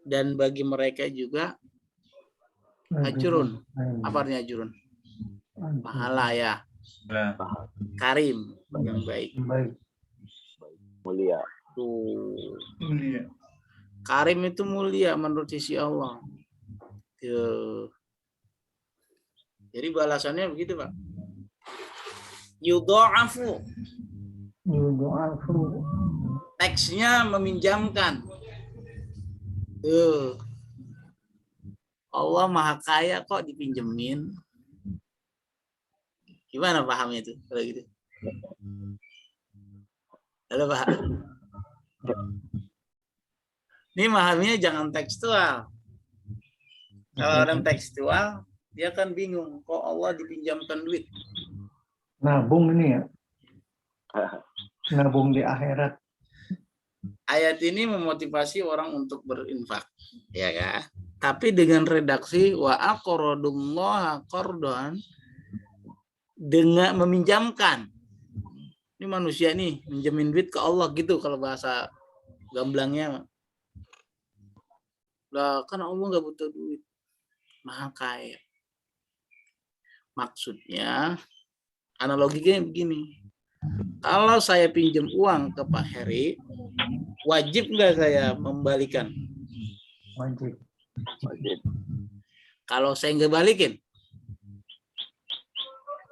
dan bagi mereka juga ajrun. Apa artinya ajrun? Pahala ya. Karim yang baik. Mulia. Tuh. Mulia. Karim itu mulia menurut sisi Allah. Tuh. Jadi balasannya begitu, Pak. Yudha'afu. Teksnya meminjamkan. Tuh. Allah maha kaya kok dipinjemin. Gimana pahamnya itu kalau gitu? Halo Pak. Ini memahaminya jangan tekstual. Kalau orang tekstual, dia kan bingung. Kok Allah dipinjamkan duit? Nabung ini ya. Nabung di akhirat. Ayat ini memotivasi orang untuk berinfak. Ya kan? Tapi dengan redaksi wa aqradullaha qardon, dengan meminjamkan. Ini manusia nih, minjemin duit ke Allah gitu kalau bahasa gamblangnya. Lah kan Allah nggak butuh duit. Maha kaya. Maksudnya, analoginya begini. Kalau saya pinjam uang ke Pak Heri, wajib nggak saya membalikan? Wajib. Kalau saya nggak balikin,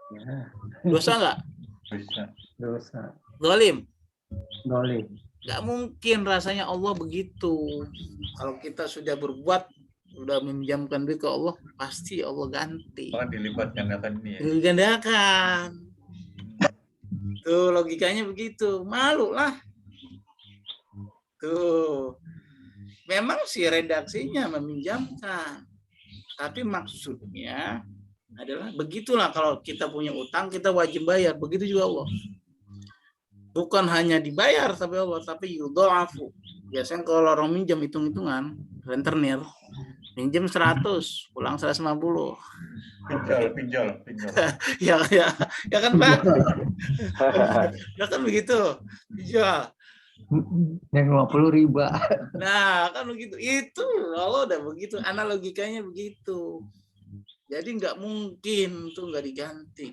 Ya, dosa nggak? Bisa. dosa. Zalim? Dolim. Nggak mungkin rasanya Allah begitu. Kalau kita sudah berbuat, sudah meminjamkan duit ke Allah, pasti Allah ganti. Bahkan dilipat gandakan ini ya. Digandakan. Tuh logikanya begitu. Malu lah. Tuh. Memang sih redaksinya meminjamkan. Tapi maksudnya adalah begitulah kalau kita punya utang, kita wajib bayar. Begitu juga Allah. Bukan hanya dibayar tapi Allah, tapi yudha'afu. Biasanya kalau orang minjam hitung-hitungan, rentenir, minjem 100, pulang 150. Pinjol. Ya kan Pak? Ya kan begitu. Jual. Yang 50 riba. Nah, kan begitu. Itu Allah udah begitu. Analogikanya begitu. Jadi nggak mungkin tuh nggak diganti.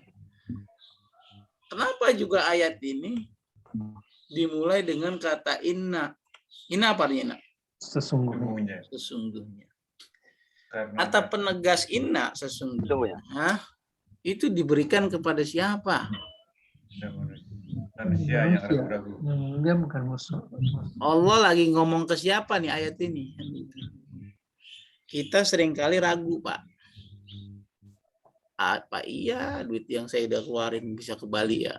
Kenapa juga ayat ini dimulai dengan kata inna? Inna apa artinya? Inna? Sesungguhnya. Sesungguhnya. Karena Kata penegas inna sesungguhnya itu diberikan kepada siapa? manusia yang ragu-ragu. Dia bukan musuh. Allah lagi ngomong ke siapa nih ayat ini? Kita seringkali ragu, Pak. Apa iya duit yang saya udah keluarin bisa kembali ya?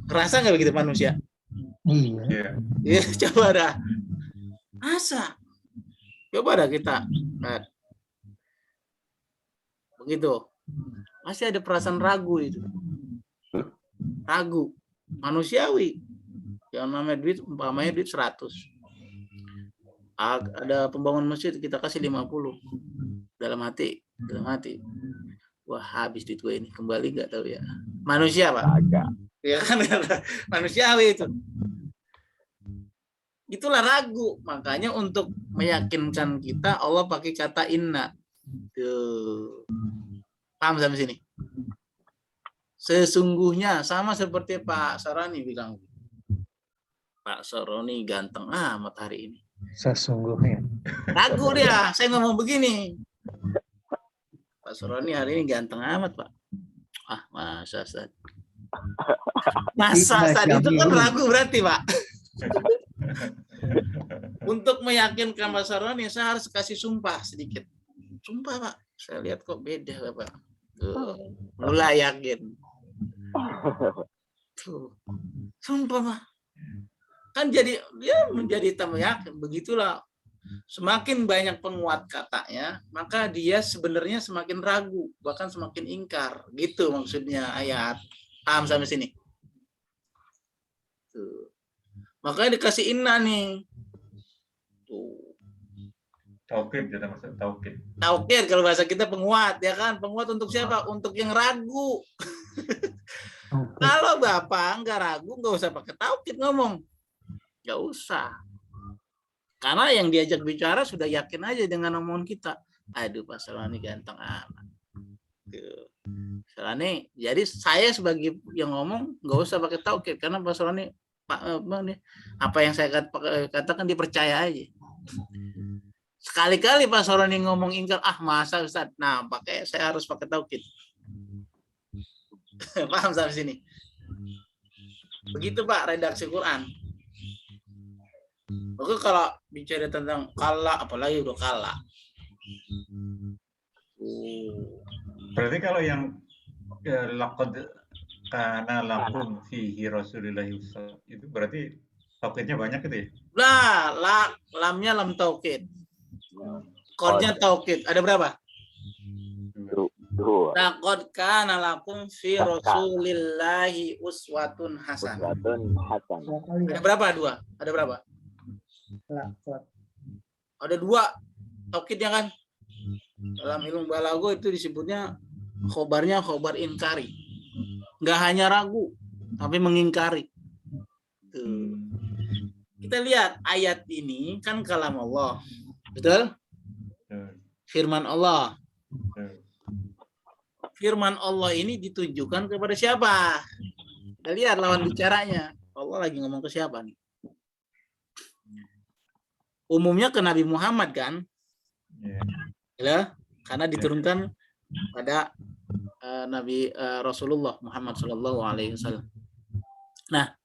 Kerasa nggak begitu manusia? Iya. Ya, coba dah. Asa. Coba dah kita. Begitu. Masih ada perasaan ragu itu. Ragu. Manusiawi. Yang namanya duit, umpamanya duit 100. Ada pembangunan masjid, kita kasih 50. Dalam hati. Wah, habis duit gue ini. Kembali nggak tahu ya. Manusia, Pak. Agak. Ya kan, manusiawi itu. Itulah ragu. Makanya untuk meyakinkan kita, Allah pakai kata inna. Tuh. Paham sampai sini? Sesungguhnya sama seperti Pak Saroni bilang. Pak Saroni ganteng amat hari ini. Sesungguhnya. Ragu dia. Saya ngomong begini. Pak Saroni hari ini ganteng amat, Pak. Ah, masa Ustaz. Masa Ustaz itu kan ragu berarti, Pak. Untuk meyakinkan Pak Saroni, saya harus kasih sumpah sedikit. Sumpah, Pak. Saya lihat kok beda, Pak. Tuh. Mulai yakin. Tuh. Sumpah, Pak. Kan jadi dia menjadi tambah yakin. Begitulah. Semakin banyak penguat katanya, maka dia sebenarnya semakin ragu, bahkan semakin ingkar. Gitu maksudnya ayat. Paham sampai sini? Tuh. Makanya dikasih inna nih. Tuh. Taukid, kita maksud taukid. Taukid kalau bahasa kita penguat, ya kan? Penguat untuk siapa? Untuk yang ragu. Kalau Bapak nggak ragu, nggak usah pakai taukid ngomong. Nggak usah. Karena yang diajak bicara sudah yakin aja dengan omongan kita. Aduh, Pak Saroni ganteng amat. Saroni, jadi saya sebagai yang ngomong nggak usah pakai taukid karena Pak Saroni apa yang saya katakan dipercaya aja. Sekali-kali Pak Saroni ngomong ingkar, masa Ustaz. Nah, saya harus pakai taukid. Paham sampai sini? Begitu Pak redaksi Quran. Oke, kalau bicara tentang kala, apalagi udah kala. Berarti kalau yang laqad kana lakum fihi Rasulillah itu berarti taukidnya banyak gitu ya? Lamnya lam taukid. Kodnya taukid. Ada berapa? Dua. Laqad kana lakum fi Rasulillahi uswatun hasanah. Ada berapa? Dua. Ada berapa? Ada dua taukidnya kan? Dalam ilmu balago itu disebutnya khobarnya khobar inkari. Nggak hanya ragu, tapi mengingkari. Tuh. Kita lihat ayat ini kan kalam Allah. Betul? Firman Allah. Firman Allah ini ditujukan kepada siapa? Kita lihat lawan bicaranya. Allah lagi ngomong ke siapa nih? Umumnya ke Nabi Muhammad kan? Ya, karena diturunkan pada Nabi Rasulullah Muhammad Shallallahu Alaihi Wasallam. Nah,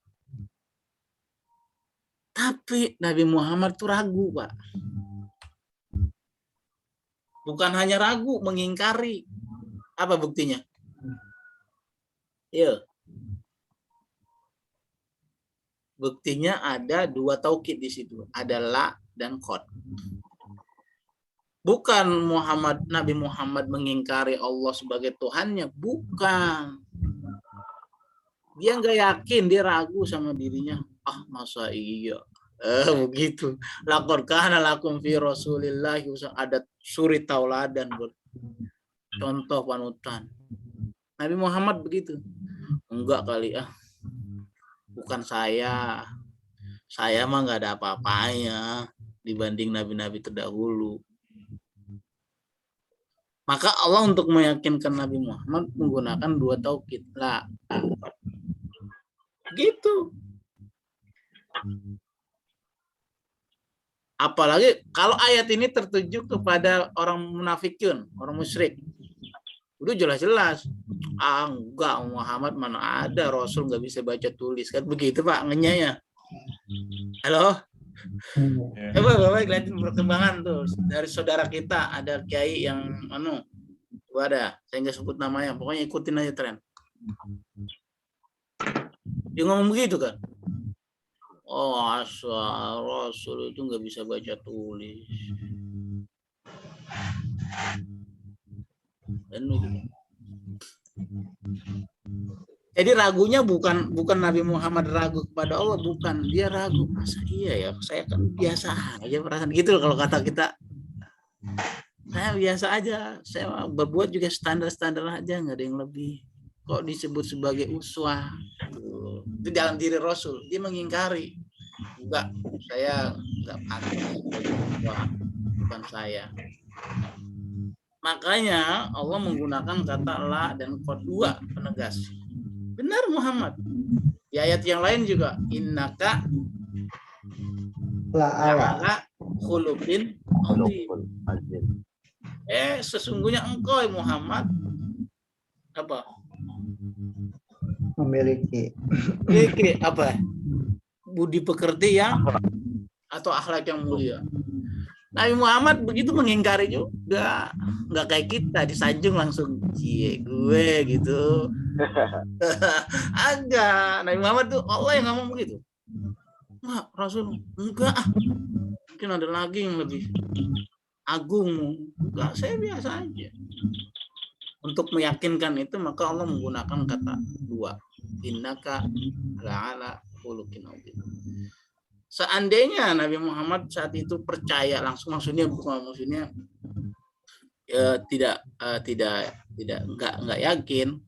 tapi Nabi Muhammad tuh ragu, Pak. Bukan hanya ragu, mengingkari. Apa buktinya? Iya. Buktinya ada dua taukid di situ. Ada la dan qad. Bukan Nabi Muhammad mengingkari Allah sebagai Tuhannya. Bukan. Dia nggak yakin, dia ragu sama dirinya. Ah, masa iya? Begitu. Laqad kana lakum fi Rasulillahi ada suri tauladan buat contoh panutan. Nabi Muhammad begitu. Enggak kali bukan saya. Saya mah nggak ada apa-apanya dibanding nabi-nabi terdahulu. Maka Allah untuk meyakinkan Nabi Muhammad menggunakan dua taukid. Lah. Gitu. Apalagi kalau ayat ini tertuju kepada orang munafikun, orang musyrik. Udah jelas-jelas. Enggak, Muhammad mana ada Rasul nggak bisa baca tulis. Kan begitu Pak, ngenyanya. Halo? Coba Bapak lihatin perkembangan tuh. Dari saudara kita ada kiai yang ada. Saya nggak sebut namanya. Pokoknya ikutin aja tren. Dia ngomong begitu kan. Oh, asal Rasul itu nggak bisa baca tulis. Dan jadi ragunya bukan Nabi Muhammad ragu kepada Allah, bukan, dia ragu, masa iya ya, saya kan biasa aja perasaan gitu loh. Kalau kata kita, saya biasa aja, saya berbuat juga standar-standar aja, nggak ada yang lebih. Kok disebut sebagai uswah? Itu dalam diri Rasul, dia mengingkari. Enggak, saya enggak pantas sebagai uswah, bukan saya. Makanya Allah menggunakan kata la dan qad dua penegas. Benar Muhammad. Di ayat yang lain juga innaka la'ala khuluqin azim. Sesungguhnya engkau Muhammad apa? Memiliki apa? Budi pekerti yang atau akhlak yang mulia. Nabi Muhammad begitu mengingkari juga, nggak kayak kita disanjung langsung cie gue gitu. Agak Nabi Muhammad tuh Allah yang ngomong begitu. Enggak, Rasul enggak. Mungkin ada lagi yang lebih agung. Enggak, saya biasa aja. Untuk meyakinkan itu maka Allah menggunakan kata dua. Innaka la'ala khuluqin azim. Seandainya Nabi Muhammad saat itu percaya langsung, maksudnya nggak yakin,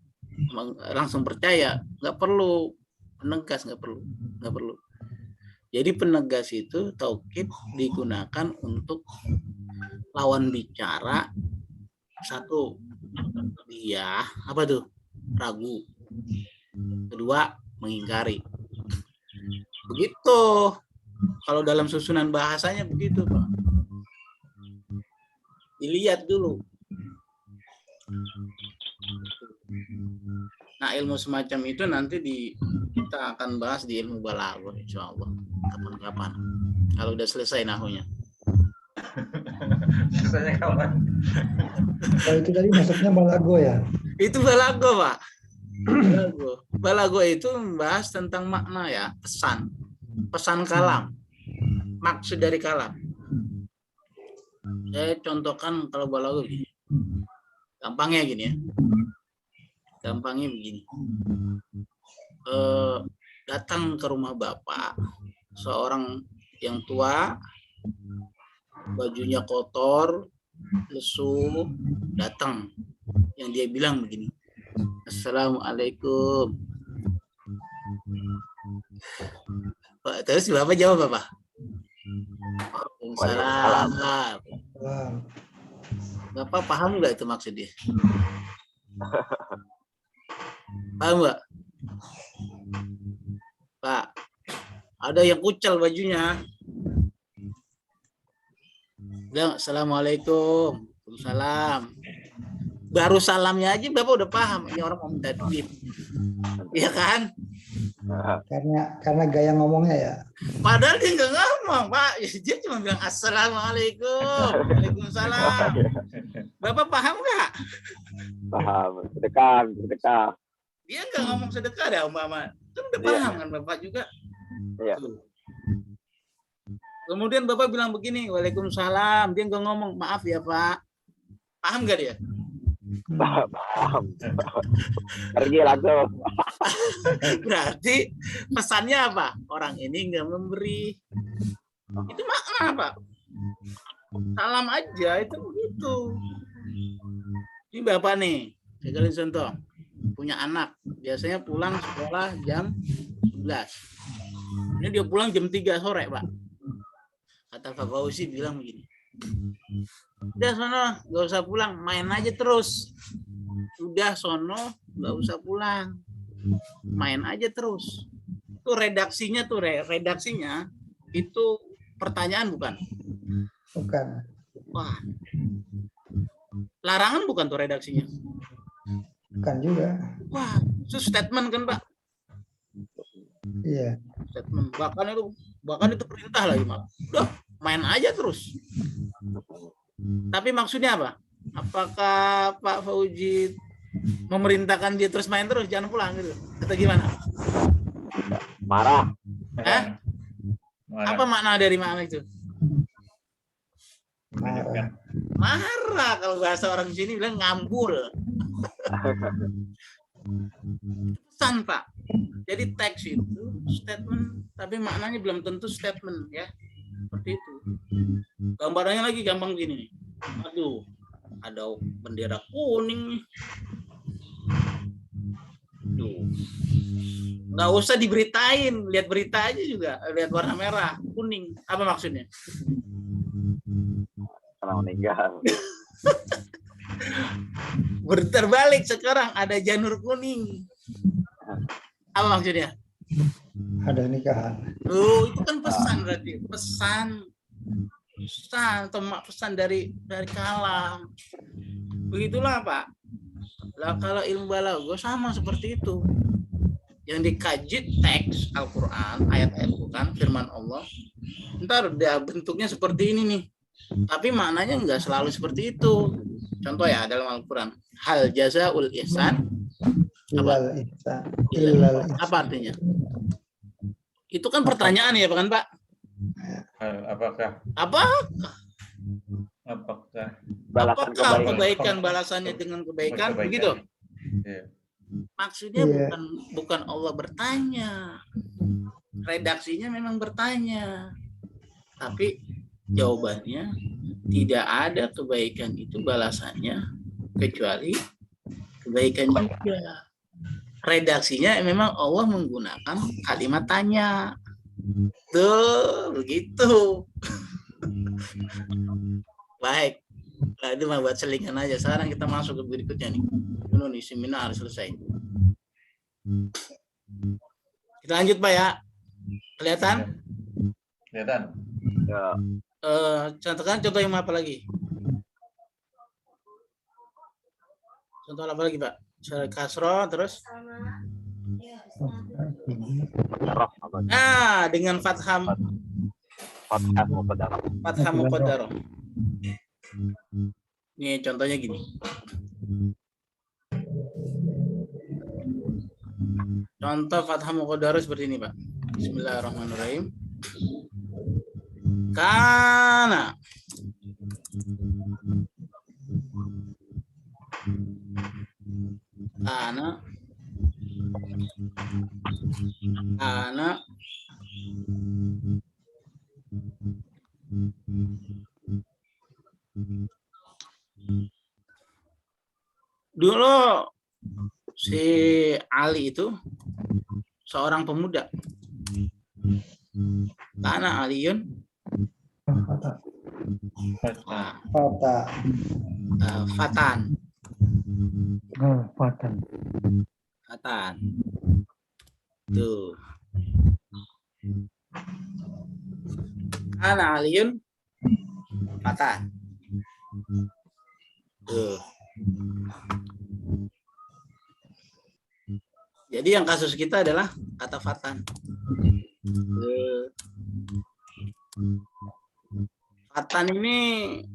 langsung percaya, nggak perlu penegas, nggak perlu. Jadi penegas itu taukid digunakan untuk lawan bicara satu dia apa tuh ragu, kedua mengingkari. Begitu. Kalau dalam susunan bahasanya begitu, Pak. Dilihat dulu. Nah, ilmu semacam itu nanti kita akan bahas di ilmu balaghah, insya Allah. Kapan-kapan. Kalau udah selesai nahunya. Sisanya kapan? Oh, itu tadi masuknya balago ya? Itu balago, Pak. Balago. Balago itu membahas tentang makna ya, pesan kalam, maksud dari kalam. Saya contohkan kalau balago gini. Gampangnya gini ya. Gampangnya begini. Datang ke rumah bapak seorang yang tua, bajunya kotor, lesu, datang. Yang dia bilang begini, Assalamualaikum. Pak, terus bapak jawab apa? Waalaikumsalam. Wow. Bapak paham nggak itu maksudnya? Paham nggak? Pak, ada yang kucel bajunya. Bilang Assalamualaikum. Waalaikumsalam. Baru salamnya aja Bapak udah paham ini orang mau minta duit. Iya kan? Karena gaya ngomongnya ya. Padahal dia nggak ngomong, Pak. Dia cuma bilang Assalamualaikum. Waalaikumsalam. Bapak paham nggak? Paham. Sedekah. Dia nggak ngomong sedekah dah umpama. Kan udah paham kan Bapak juga. Iya. Kemudian Bapak bilang begini, Waalaikumsalam. Dia nggak ngomong, maaf ya Pak. Paham nggak dia? Paham. Pergi langsung. Berarti pesannya apa? Orang ini nggak memberi. Itu makna Pak. Salam aja itu begitu. Ini Bapak nih, saya kasih contoh. Punya anak, biasanya pulang sekolah jam 11. Ini dia pulang jam 3 sore, Pak. Kata Pak Fauzi bilang begini. Udah sono, nggak usah pulang, main aja terus. Udah sono, nggak usah pulang, main aja terus. Tuh redaksinya itu pertanyaan bukan? Bukan. Wah, larangan bukan tuh redaksinya? Bukan juga. Wah, itu statement kan Pak? Iya. Statement. Bahkan itu perintah lagi malah. Udah, main aja terus. Tapi maksudnya apa? Apakah Pak Fauzi memerintahkan dia terus main terus, jangan pulang gitu? Atau gimana? Marah. Hah? Apa makna dari makna itu? Marah. Kalau bahasa orang sini bilang ngambul. Pesan Pak. Jadi teks itu statement, tapi maknanya belum tentu statement ya. Seperti itu. Gambarannya lagi gampang gini nih. Aduh, ada bendera kuning nih. Duh. Nggak usah diberitain, lihat berita aja juga, lihat warna merah, kuning. Apa maksudnya? Orang meninggal. Terbalik sekarang ada janur kuning. Apa maksudnya? Ada nikahan. Itu kan pesan berarti. Pesan dari kalam. Begitulah Pak. Lah kalau ilmu balaghah sama seperti itu. Yang dikaji teks Al-Quran, ayat-ayat Quran, firman Allah. Ntar dia bentuknya seperti ini nih. Tapi maknanya nggak selalu seperti itu. Contoh ya dalam Al-Quran. Hal jazaul ihsan. Apa artinya? Itu kan pertanyaan ya kan Pak? Apakah kebaikan balasannya dengan kebaikan? Begitu? Maksudnya bukan Allah bertanya. Redaksinya memang bertanya. Tapi jawabannya tidak ada kebaikan itu balasannya kecuali kebaikan juga. Redaksinya memang Allah menggunakan kalimat tanya. Tuh, begitu. Baik. Nah, itu mah buat selingan aja. Sekarang kita masuk ke berikutnya nih. Dulu nih seminar selesai. Kita lanjut Pak ya. Kelihatan? Kelihatan. Ya. Contoh yang apa lagi? Contoh apa lagi Pak? Kasro terus? Nah, dengan fathah muqaddarah. Ini contohnya gini. Contoh fathah muqaddarah seperti ini, Pak. Bismillahirrahmanirrahim. Kana. Kana. Kana. Dulu si Ali itu seorang pemuda. Kana Aliyun Fata. Fatan. Fatan. Fatan. Tuh. Kana Aliyun Fatan. Tuh. Jadi yang kasus kita adalah kata fatan. Fatan ini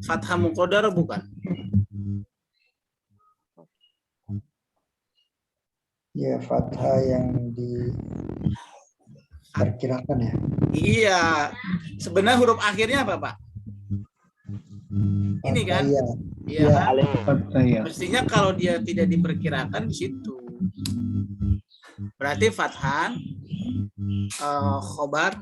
fathah muqaddarah bukan? Ya, fathah yang diperkirakan ya. Iya. Sebenarnya huruf akhirnya apa, Pak? Ini kan? Iya. Iya. Kan? Fathah ya. Mestinya kalau dia tidak diperkirakan di situ. Berarti fathan khobar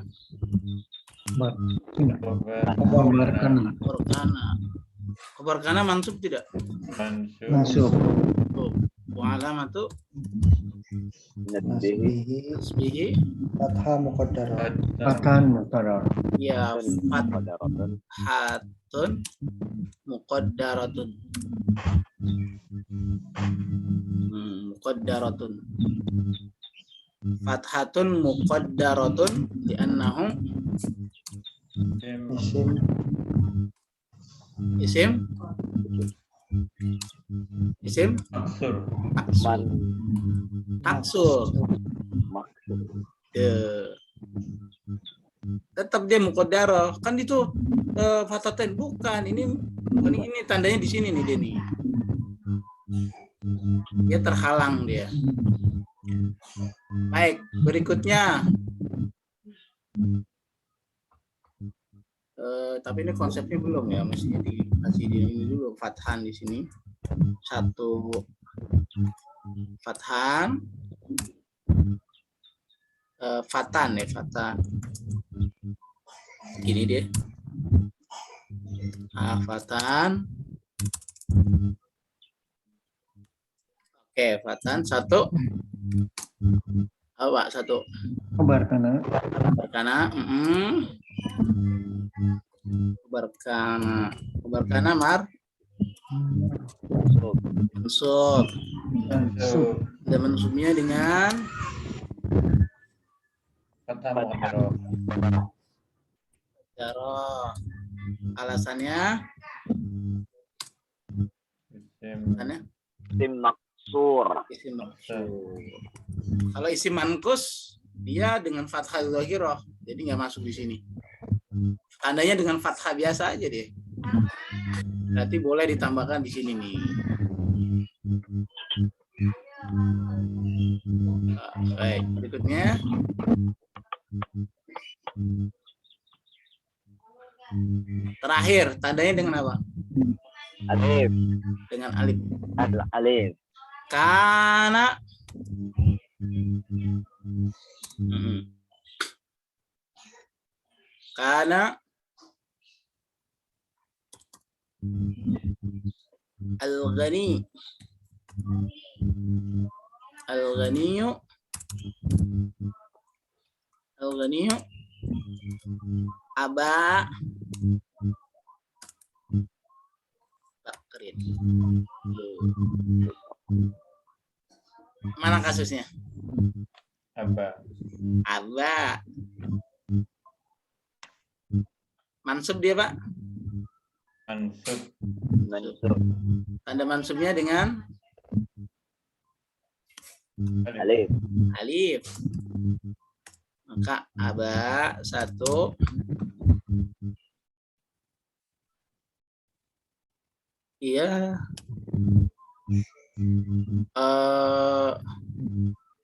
khobar kana mansub tidak? Mansub. Wa alamatu Nasbihi fathah muqaddarah. Fatan muqaddarah. ya fathatun muqaddaratun. Muqaddaratun. Fathatun muqaddaratun li'annahu isim maksur. Tetap dia muqaddarah. Kan itu fathatain bukan ini tandanya di sini nih dia nih. Dia terhalang dia. Baik, berikutnya. Tapi ini konsepnya belum ya, mestinya dikasih di ini dulu fathan di sini. Satu fathan, fatan ya fatan. Gini deh. Fatan. Oke, fatan satu. Apa satu? Khobar kana. Khobar kana mar. Mansub. Dan mansubnya dengan fathah muqaddarah. Alasannya Isim maksur. Kalau isim mankus dia dengan fathah zahirah, jadi nggak masuk di sini. Tandanya dengan fathah biasa aja dia. Berarti boleh ditambahkan di sini nih. Baik, berikutnya terakhir tandanya dengan apa? Alif. Dengan alif. Alif. Kana. Kana al-ghani. Al-ghaniyu. Al-ghaniyu aba Bakrin. Mana kasusnya? Aba. Mansub dia, Pak? Mansub. Tanda mansubnya dengan alif. Maka aba satu Iya.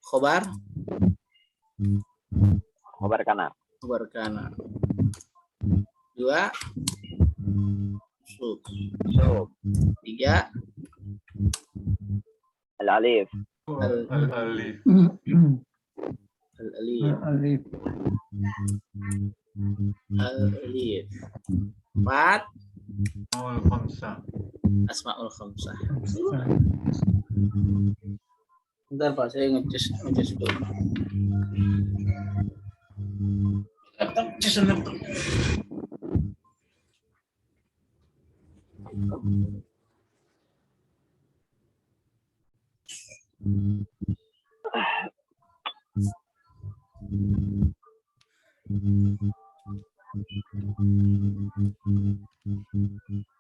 Khobar. Khobar kana. Khobar kana. 2. Sub. 3. Al-alif. Al-alif. Al-alif. Alif. Al-alif. 4. Al khamsah. Asmaul khamsah. Bentar Pak, saya ngecas dulu. Laptop.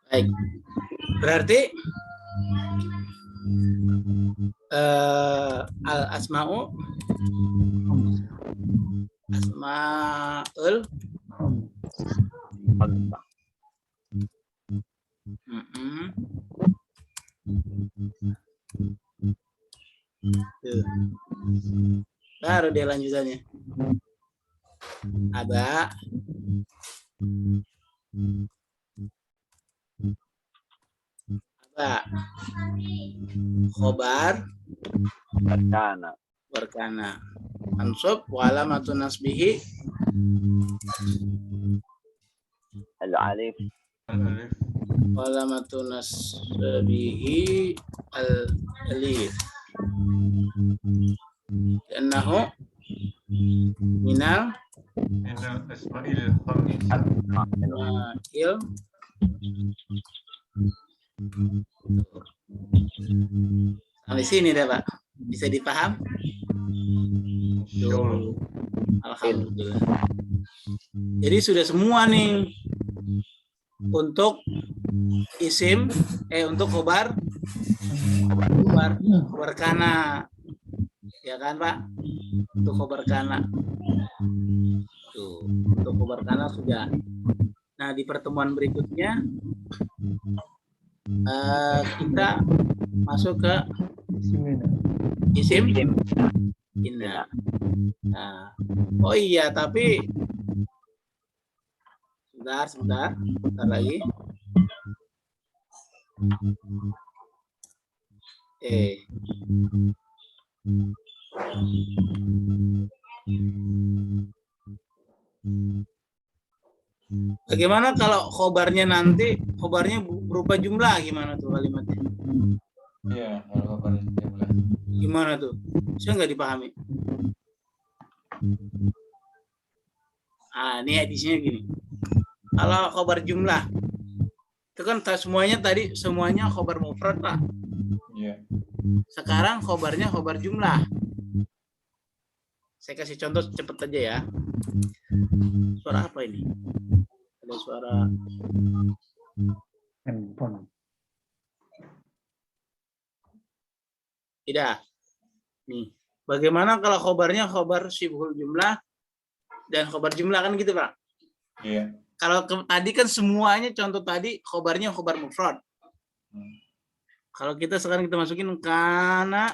Baik. Berarti al-asma'u asma'ul Khamsah. Tuh. Baru dia lanjutannya. Aba. Aba. Khobar. Kana. Berkana. Mansub wa alamatun nasbihi Al-alif. Al-alif. wa alamatun nasbihi al-alif. Karena minal Minal asma'il khamsah. il sampai sini deh Pak, bisa dipaham? Insyaallah. Alhamdulillah. Jadi sudah semua nih untuk isim, untuk khobar kana, ya kan Pak? Untuk khobar kana. Tuh, untuk khobar kana sudah. Nah di pertemuan berikutnya kita masuk ke isim inna. Nah, oh iya tapi sebentar lagi. Bagaimana kalau khobarnya nanti khobarnya berupa jumlah, gimana tuh kalimatnya? Iya, kalau khobar jumlah. Gimana tuh? Saya nggak dipahami. Ini edisinya gini. Kalau khobar jumlah itu kan semuanya khobar mufrad Pak. Iya. Sekarang khobarnya khobar jumlah. Saya kasih contoh cepet aja ya. Suara apa ini? Ada suara handphone. Tidak. Nih, bagaimana kalau khobarnya khobar syibhul jumlah dan khobar jumlah kan gitu Pak? Iya. Kalau tadi kan semuanya contoh tadi khobarnya khobar mufrad. Kalau kita sekarang kita masukin kana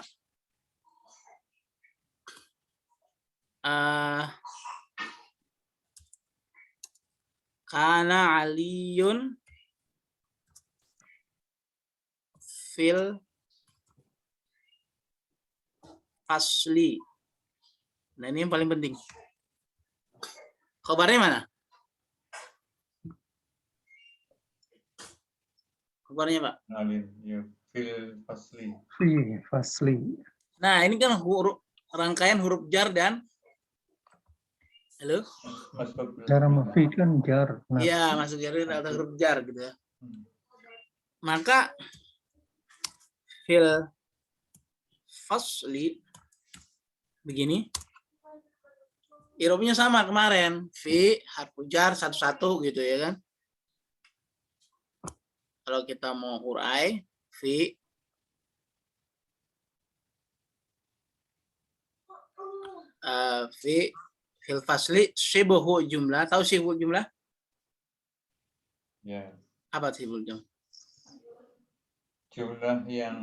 kana aliyun fil fasli. Nah ini yang paling penting. Khobarnya mana? Khobarnya Pak? Alif. Ya. Fil fasli. Fasli. Nah ini kan rangkaian huruf jar dan halo? Cara memfikirkan jar. Iya, masuk jar atau huruf jar gitu ya. Maka fil fasli begini. Irobnya sama kemarin, fi harfu jar satu-satu gitu ya kan. Kalau kita mau hurai fi fil fasli syibhu jumlah. Tahu syibhu jumlah? Ya. Apa syibhu jumlah? jumlah yang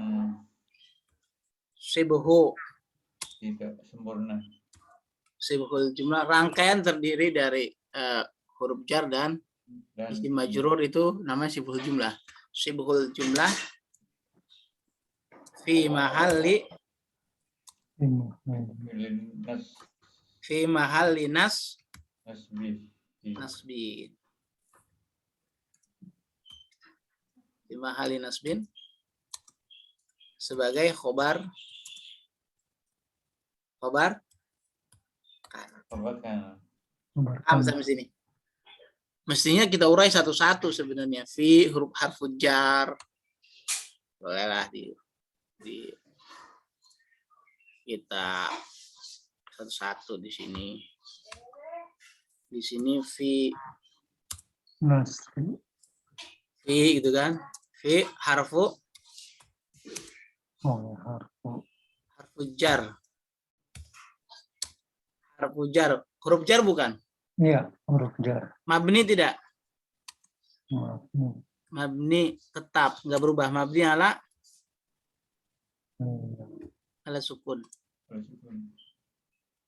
Sibhu. tidak sempurna. Sibhul jumlah rangkaian terdiri dari huruf jar dan isim majrur itu namanya sibhul jumlah. Sibhul jumlah fi mahalli Nasbi. nasbin. Fi mahalli nasbin sebagai khobar Apakah Paham sampai sini? Mestinya kita urai satu-satu sebenarnya. Fi huruf harfu jar. Bolehlah di kita satu-satu di sini. Di sini fi Nasri. gitu kan. Fi harfu harfu jar. Harfu jar. Huruf jar bukan? Iya, huruf jar. Mabni tidak? Mabni. Mabni tetap nggak berubah. Mabni ala sukun.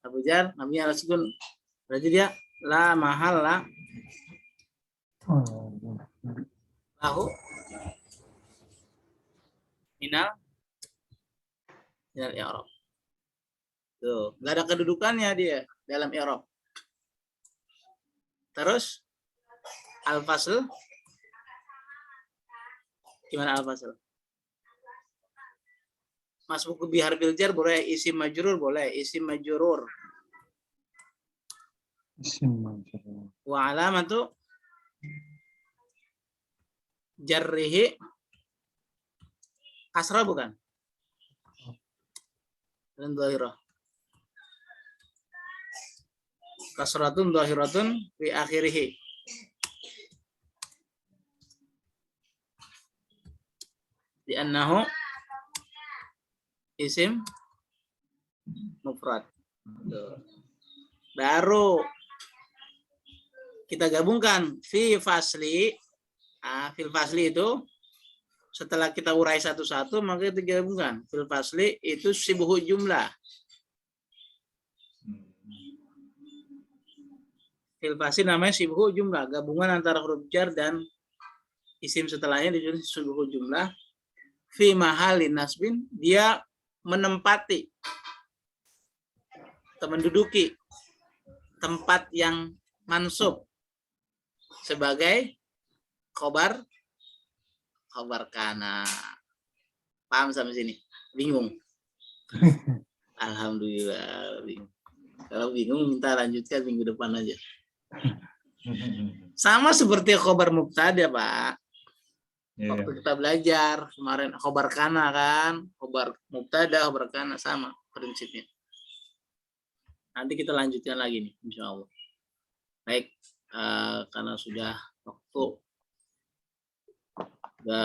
Harfu jar mabni ala sukun. Berarti dia la mahal la lahu minal i'rab. Tuh, nggak ada kedudukannya dia dalam i'rab. Terus al-fasl. Gimana al-fasl? Masbuk bi harfil jar boleh, isim majrur boleh, isim majrur. Isim majrur. Wa alamatu jarrihi kasrah bukan? Dan dhahirah. Kasratun dhahiratun fi akhirih. Di annahu isim mufrad. Baru kita gabungkan fi fasli. Fil fasli itu setelah kita urai satu-satu maka kita gabungkan. Fil fasli itu sibhu jumlah. Fil fasli namanya sibhu jumlah, gabungan antara huruf jar dan isim setelahnya dijadikan sibhu jumlah. Fi mahalli nasbin, dia menempati atau menduduki tempat yang mansub sebagai khobar kana. Paham sampai sini? Bingung? Alhamdulillah bingung. Kalau bingung minta lanjutkan minggu depan aja. Sama seperti khobar mubtada, Pak. Waktu kita belajar kemarin khobar kana kan, khobar mubtada, khobar kana sama prinsipnya. Nanti kita lanjutkan lagi nih, insya Allah. Baik, karena sudah waktu,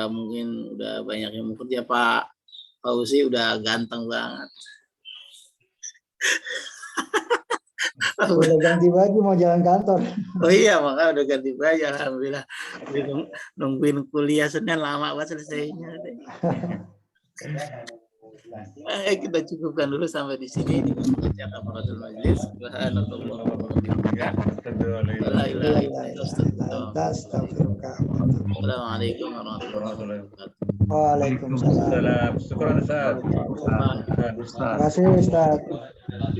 mungkin udah banyak yang mau kerja, Pak Fauzi udah ganteng banget. Udah ganti baju mau jalan kantor. Oh iya, makanya udah ganti baju, alhamdulillah. Nungguin kuliah Senin lama banget selesainya. Kita cukupkan dulu sampai di sini dengan membaca kafaratul majlis. Subhanallah wa bihamdihi. Assalamualaikum warahmatullahi wabarakatuh. Waalaikumsalam. Syukran Ustaz. Terima kasih Ustaz.